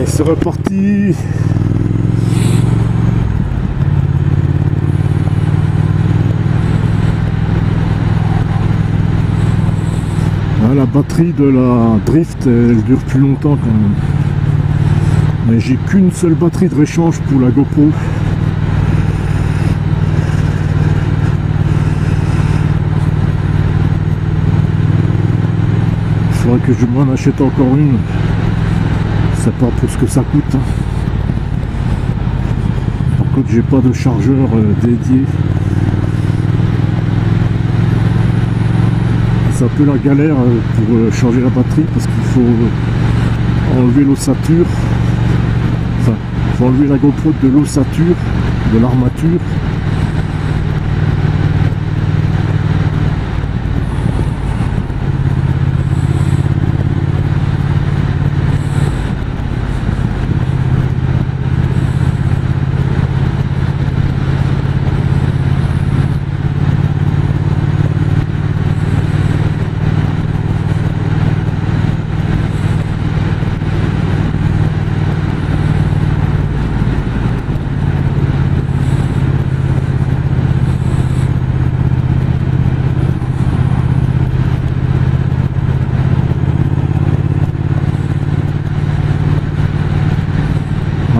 C'est reparti. La batterie de la Drift, elle dure plus longtemps quand même. Mais j'ai qu'une seule batterie de réchange pour la GoPro. Il faudrait que je m'en achète encore une. C'est pas pour ce que ça coûte, hein. Par contre, j'ai pas de chargeur dédié. C'est un peu la galère pour changer la batterie parce qu'il faut enlever l'ossature. Enfin, il faut enlever la GoPro de l'ossature, de l'armature.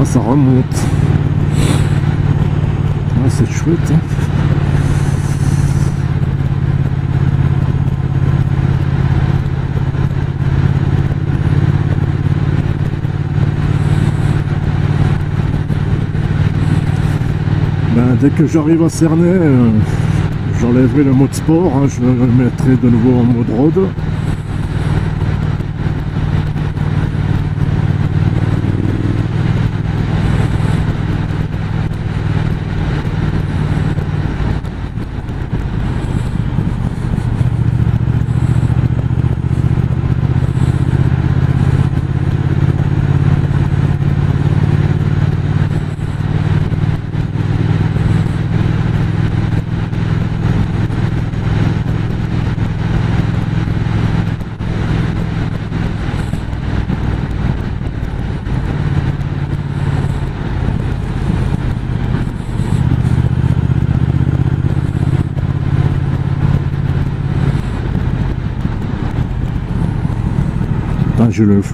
Ça remonte. Ah, c'est chouette, hein. Ben, dès que j'arrive à Cernay, j'enlèverai le mode sport, hein, je le mettrai de nouveau en mode road.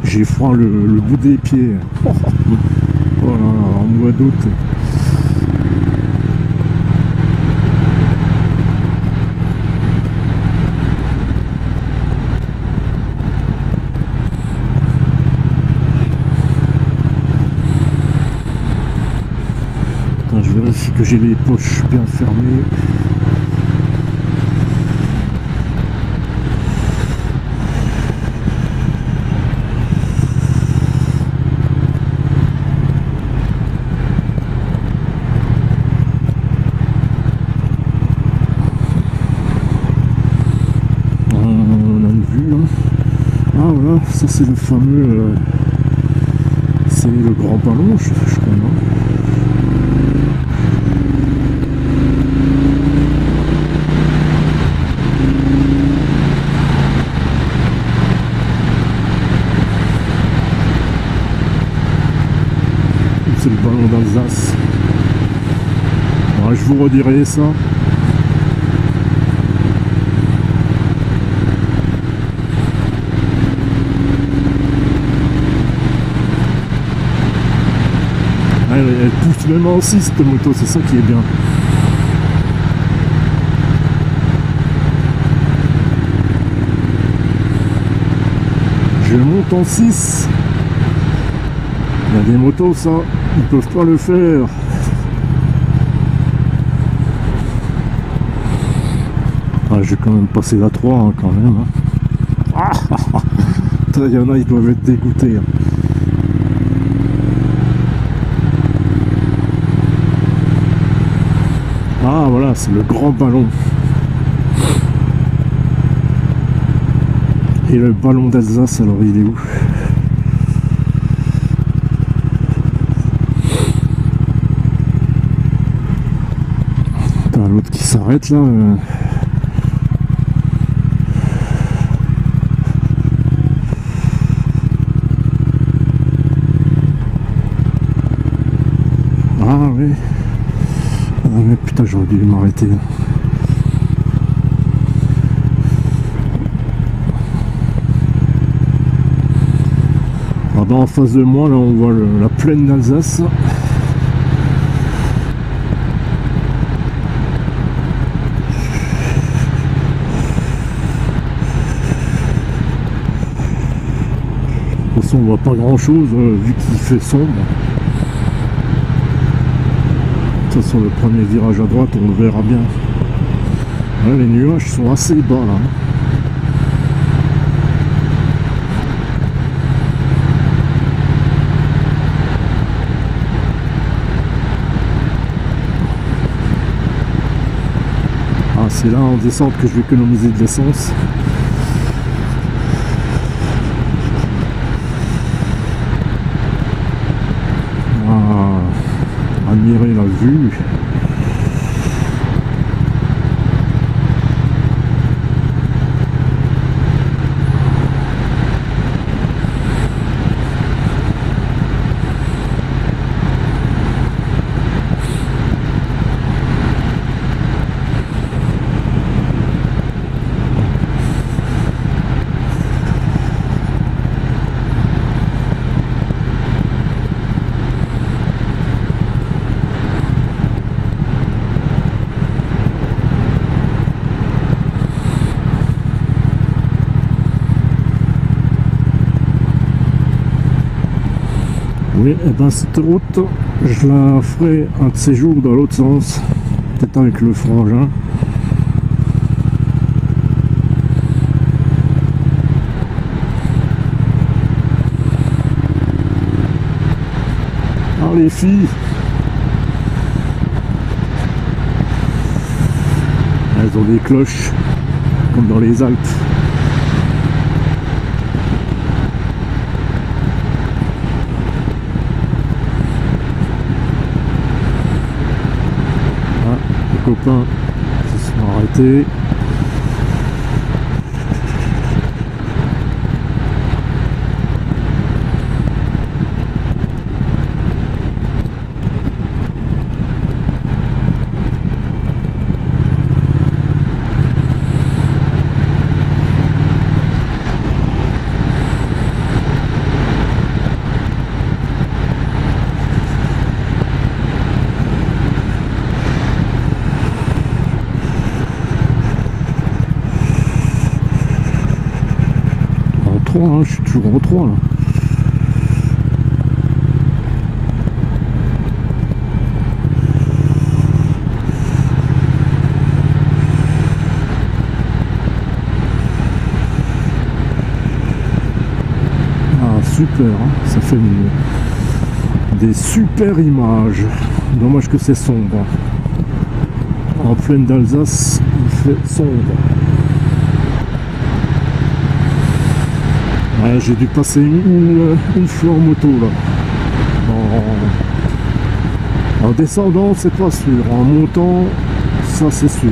J'ai froid le bout des pieds. Voilà, en mois d'août. vérifie que j'ai les poches bien fermées. On a une vue là. Ah voilà, ça c'est le fameux... c'est le grand ballon, je crois, non? C'est le ballon d'Alsace. Ouais, je vous redirai ça. Elle pousse même en 6 cette moto, c'est ça qui est bien. Je monte en 6. Il y a des motos, ça, ils peuvent pas le faire. Ah, j'ai quand même passé la 3 hein, quand même. Hein. Ah, il y en a, ils doivent être dégoûtés. Hein. Ah voilà, c'est le grand ballon. Et le ballon d'Alsace, alors il est où? T'as l'autre qui s'arrête là. Ah oui. Ah mais putain, j'aurais dû m'arrêter. Ah ben en face de moi là on voit la plaine d'Alsace. De toute façon on voit pas grand chose vu qu'il fait sombre. De toute façon le premier virage à droite on le verra bien. Là, les nuages sont assez bas là. Ah, c'est là en descente que je vais économiser de l'essence. Ah, admirer la vue. Oui, et ben cette route, je la ferai un de ces jours dans l'autre sens, peut-être avec le frangin. Ah les filles, elles ont des cloches, comme dans les Alpes. Les copains se sont arrêtés. Hein, je suis toujours en 3 là. super, hein. Ça fait des super images. Dommage que c'est sombre. En plaine d'Alsace, il fait sombre. Ouais, j'ai dû passer une fois en moto là. En descendant, c'est pas sûr. En montant, ça c'est sûr.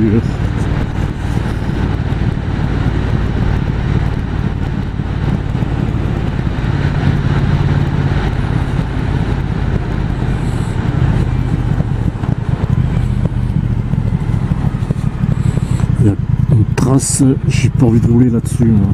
Il y a une trace, j'ai pas envie de rouler là-dessus, moi.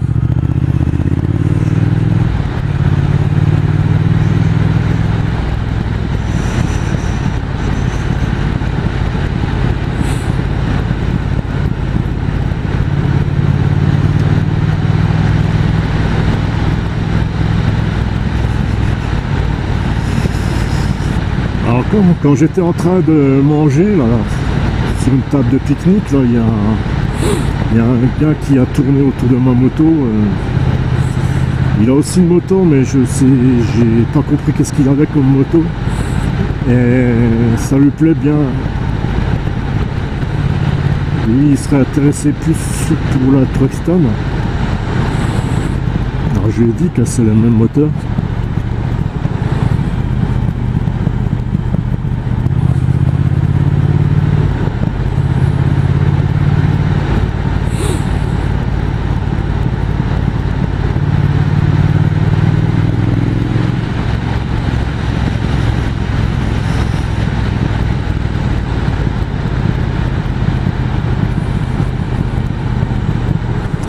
Alors quand j'étais en train de manger là, sur une table de pique-nique, là, il y a un gars qui a tourné autour de ma moto. Il a aussi une moto, mais j'ai pas compris qu'est-ce qu'il avait comme moto. Et ça lui plaît bien. Lui, il serait intéressé plus pour la Truxton. Alors je lui ai dit que c'est le même moteur.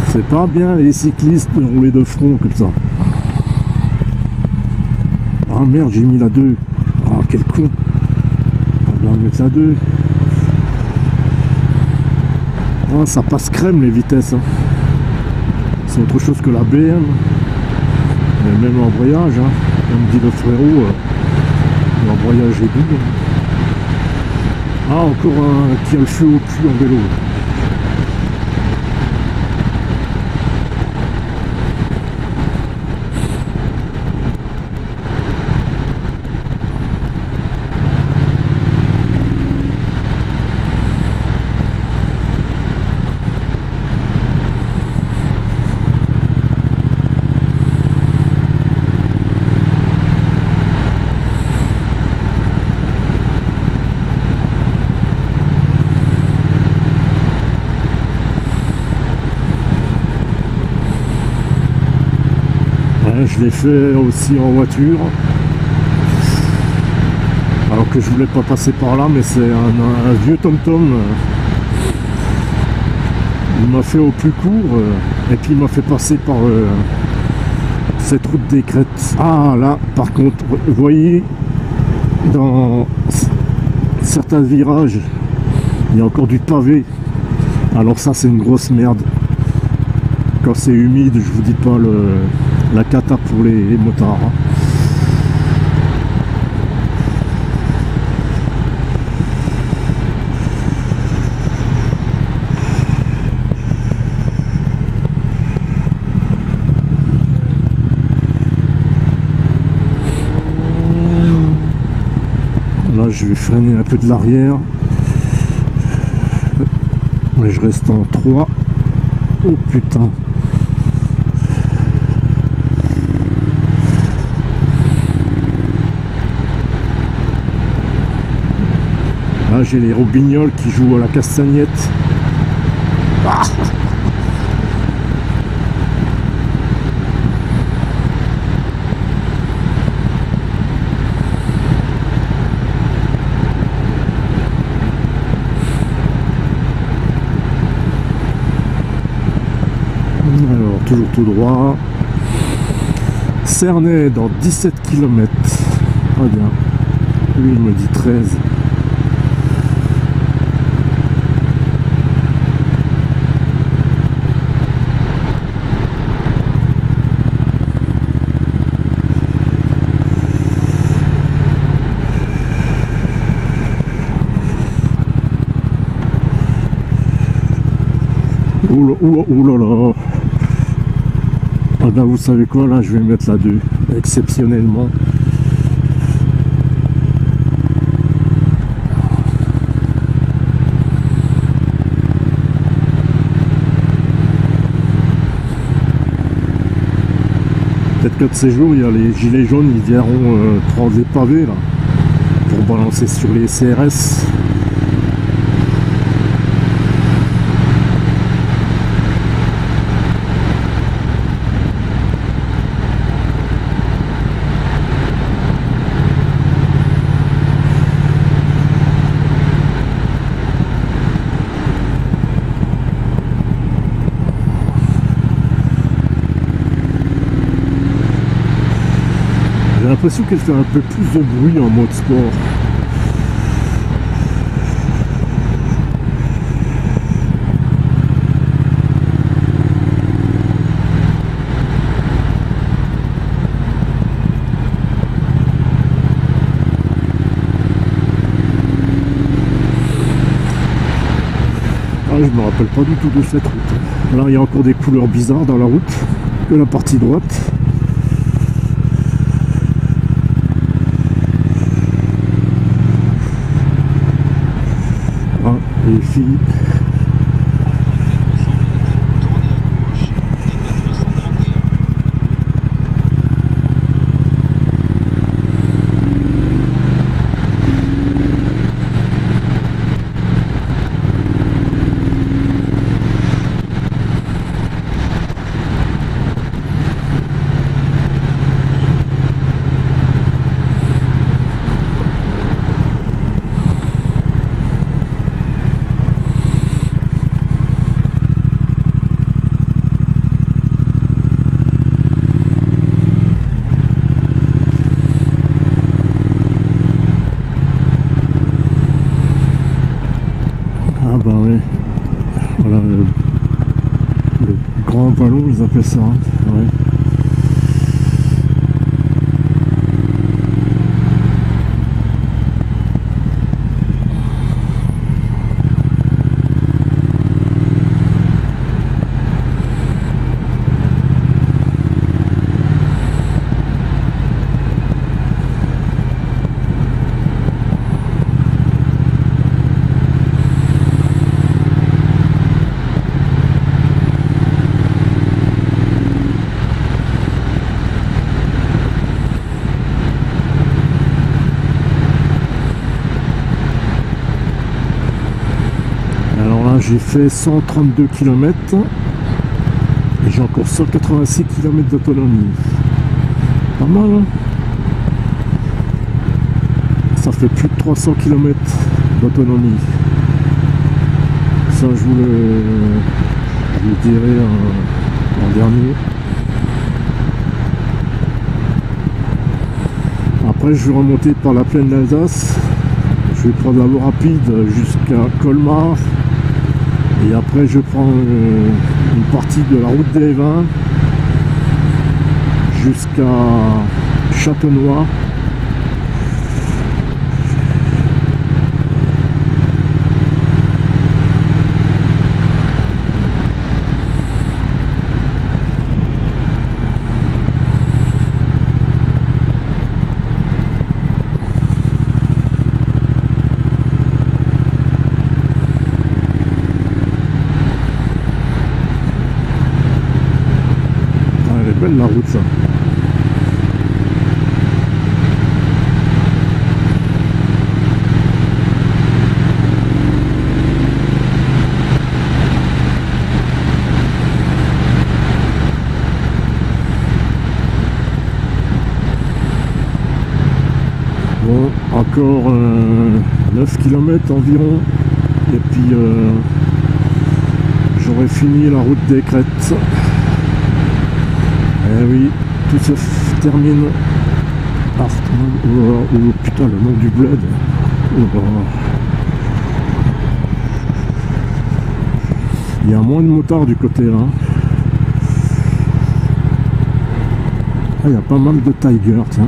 C'est pas bien les cyclistes de rouler de front comme ça. Ah merde, j'ai mis la 2. Ah quel con. On va mettre la 2. Ah, ça passe crème les vitesses. Hein. C'est autre chose que la BM. Mais même l'embrayage, hein. Comme dit le frérot, l'embrayage est doux. Ah, encore un qui a le feu au cul en vélo. Je l'ai fait aussi en voiture, alors que je voulais pas passer par là, mais c'est un vieux tom-tom. Il m'a fait au plus court et puis il m'a fait passer par cette route des crêtes. Ah là par contre, vous voyez, dans certains virages il y a encore du pavé. Alors ça c'est une grosse merde. Quand c'est humide, je vous dis pas la cata pour les motards. Là je vais freiner un peu de l'arrière, mais je reste en 3. Oh putain. Là j'ai les robignoles qui jouent à la castagnette. Ah, alors toujours tout droit. Cernay dans 17 km. Très bien. Lui il me dit 13. Ouh là là. Ah ben vous savez quoi, là je vais mettre la 2. exceptionnellement. Peut-être que de ces jours, il y a les gilets jaunes, ils viendront prendre les pavés là, pour balancer sur les CRS. J'ai l'impression qu'elle fait un peu plus de bruit en mode sport. Ah, je me rappelle pas du tout de cette route. Là, il y a encore des couleurs bizarres dans la route, que la partie droite. Les filles. Tournez à gauche et 431. Ah bah ouais, voilà le grand ballon, ils appellent ça, hein. Ouais. Alors là, j'ai fait 132 km et j'ai encore 186 km d'autonomie. Pas mal, hein? Ça fait plus de 300 km d'autonomie. Ça, je vous le dirai en dernier. Après, je vais remonter par la plaine d'Alsace. Je vais prendre la voie rapide jusqu'à Colmar. Et après, je prends une partie de la route des Vins jusqu'à Châtenois. Belle la route, ça. Bon, encore 9 km environ et puis j'aurai fini la route des Crêtes. Eh oui, tout se termine. Ah, oh, putain, le nom du bled. Oh. Il y a moins de motards du côté là. Ah, il y a pas mal de Tiger, tiens.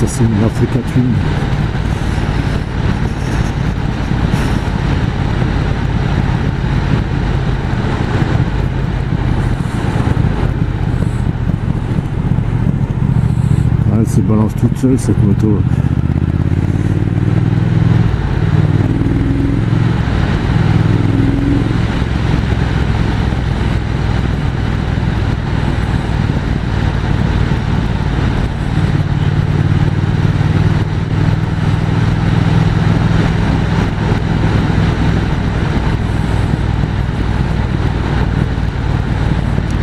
ça c'est une Africa Twin. Ah, elle se balance toute seule cette moto.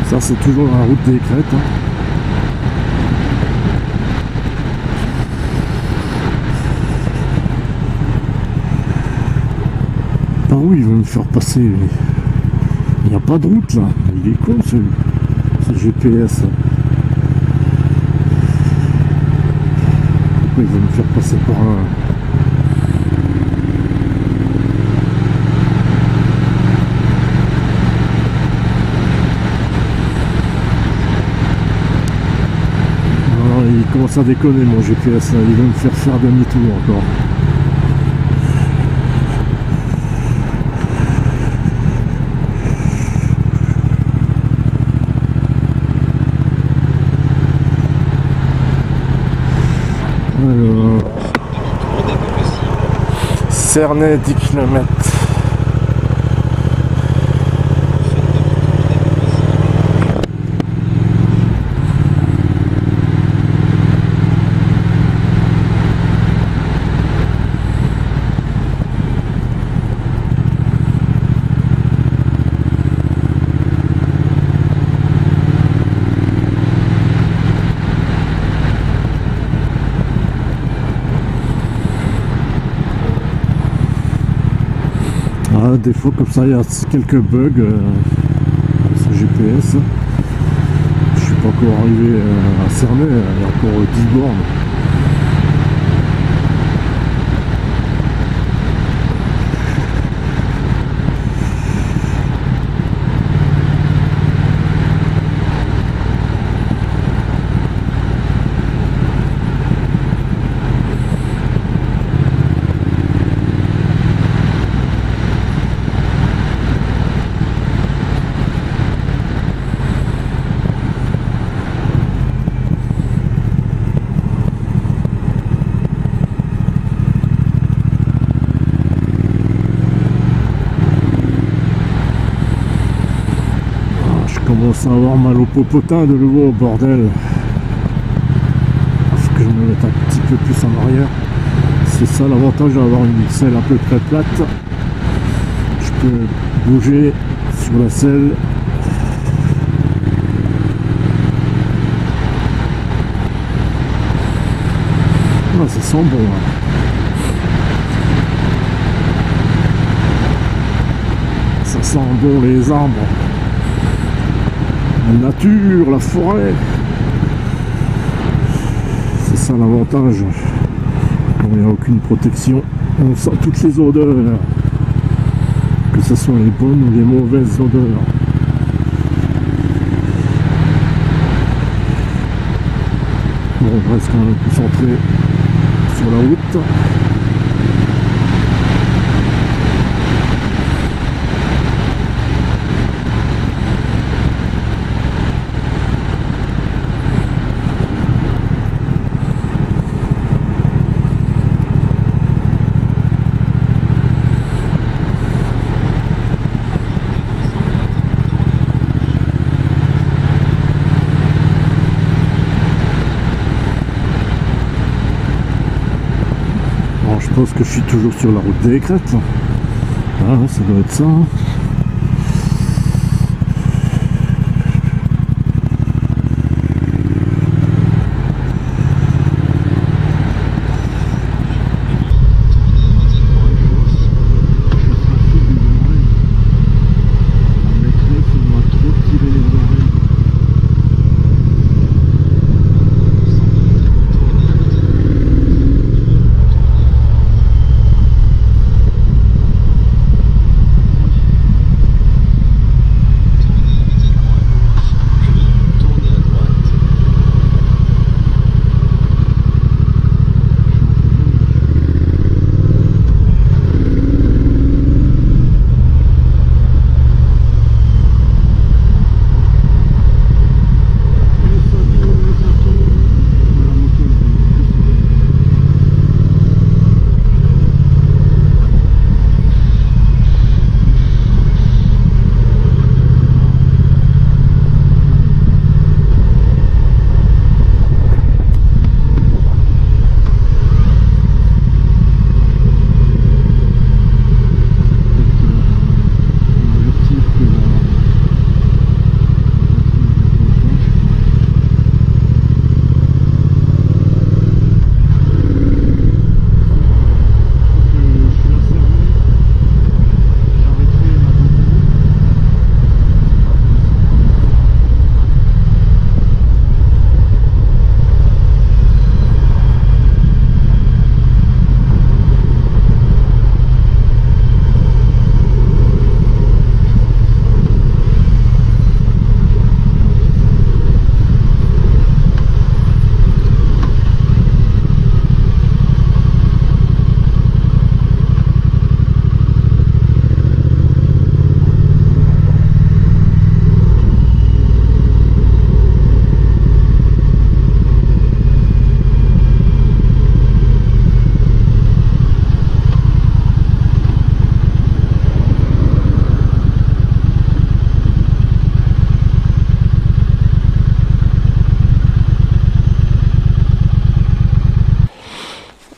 Ça c'est toujours la route des crêtes. Hein. Ah oui, il va me faire passer. Il n'y a pas de route là. Il est con ce GPS. Pourquoi il va me faire passer par là? Il commence à déconner mon GPS là. Il va me faire demi-tour encore. Alors, Cernay 10 km. Ah, des fois comme ça il y a quelques bugs sur GPS. Je suis pas encore arrivé à Cernay, il y a encore 10 bornes. Je commence à avoir mal au popotin de nouveau au bordel. Il faut que je me mette un petit peu plus en arrière. C'est ça l'avantage d'avoir une selle à peu près plate. Je peux bouger sur la selle. Ah, ça sent bon. Hein. Ça sent bon les arbres. La nature, la forêt. C'est ça l'avantage. Quand il n'y a aucune protection, on sent toutes les odeurs. Que ce soit les bonnes ou les mauvaises odeurs. Bon, on reste quand même concentré sur la route. Je pense que je suis toujours sur la route des crêtes. Ah, ça doit être ça.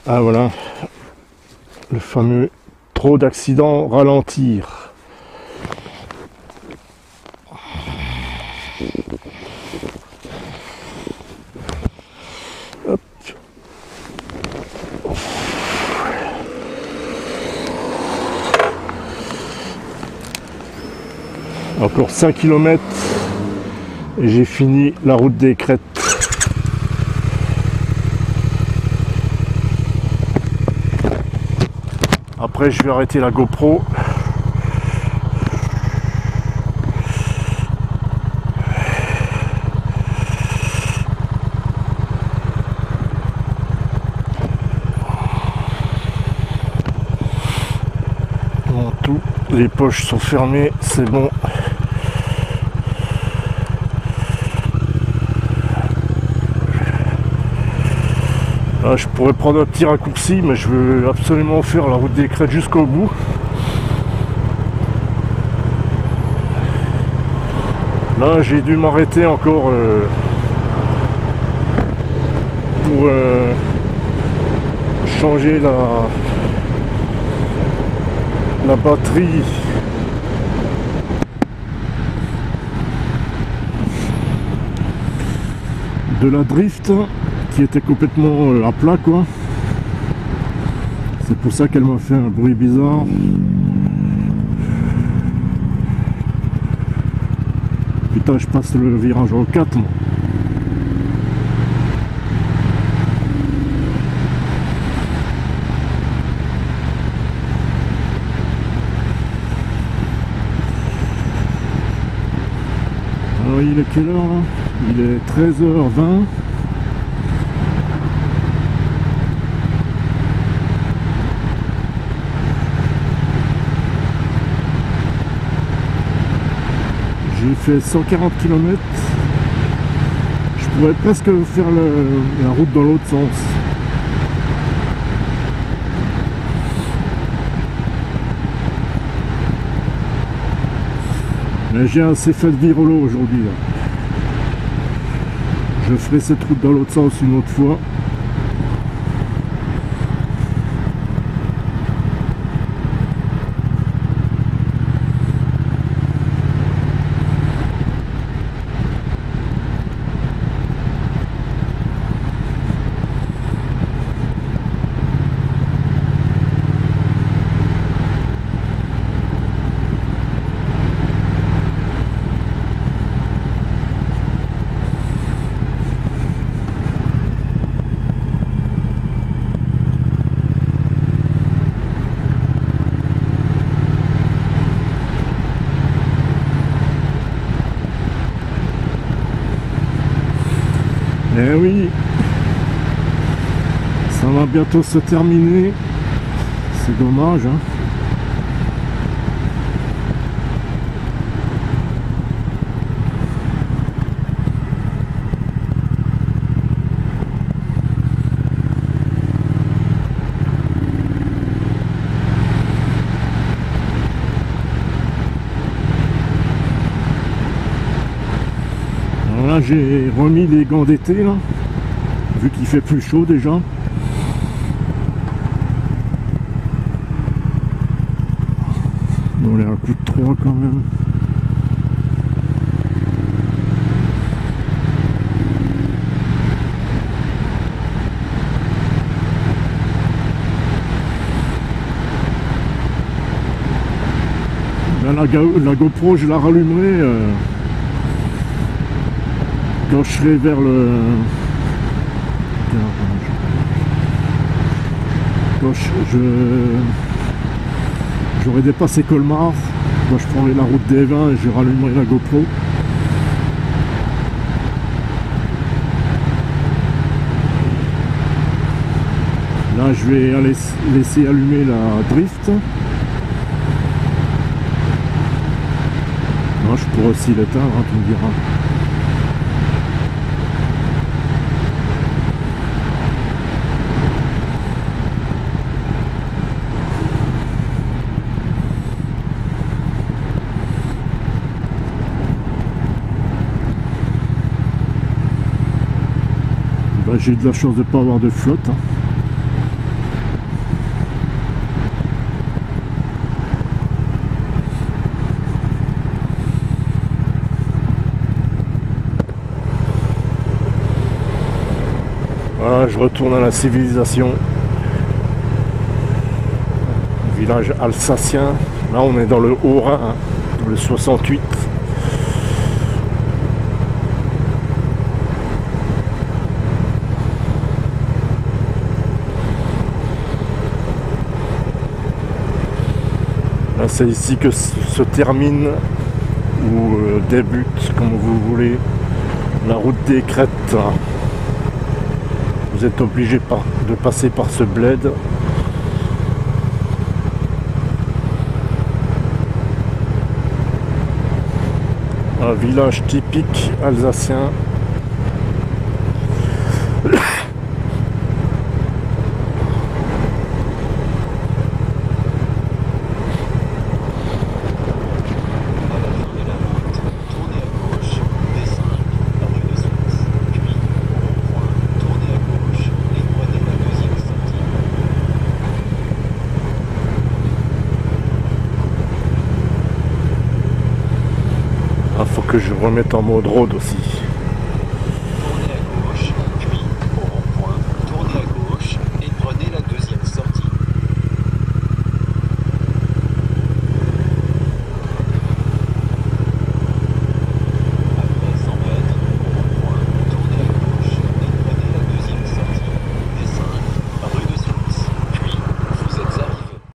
Ah voilà, le fameux trop d'accidents, ralentir. Hop. Encore 5 km et j'ai fini la route des crêtes. Après je vais arrêter la GoPro. Bon, tout, les poches sont fermées, c'est bon. Là, je pourrais prendre un petit raccourci, mais je veux absolument faire la route des crêtes jusqu'au bout. Là, j'ai dû m'arrêter encore pour changer la batterie de la drift qui était complètement à plat quoi. C'est pour ça qu'elle m'a fait un bruit bizarre. Putain, je passe le virage en 4 moi. Alors il est quelle heure là? Il est 13h20. J'ai fait 140 km. Je pourrais presque faire la route dans l'autre sens. Mais j'ai assez fait de virolo aujourd'hui. Je ferai cette route dans l'autre sens une autre fois. Eh oui, ça va bientôt se terminer, c'est dommage hein. Là j'ai remis les gants d'été là, vu qu'il fait plus chaud déjà. On est à un coup de 3 quand même. Là, la GoPro je la rallumerai quand je serai vers le... Quand j'aurai dépassé Colmar, quand je prendrai la route des vins et je rallumerai la GoPro. Là je vais laisser allumer la drift. Non, je pourrais aussi l'éteindre, hein, tu me diras. J'ai eu de la chance de ne pas avoir de flotte. Hein. je retourne à la civilisation. Village alsacien. Là, on est dans le Haut-Rhin, hein, dans le 68. Là, c'est ici que se termine ou débute, comme vous voulez, la route des Crêtes. Vous êtes obligé de passer par ce bled. Un village typique alsacien. Ah, faut que je remette en mode road aussi.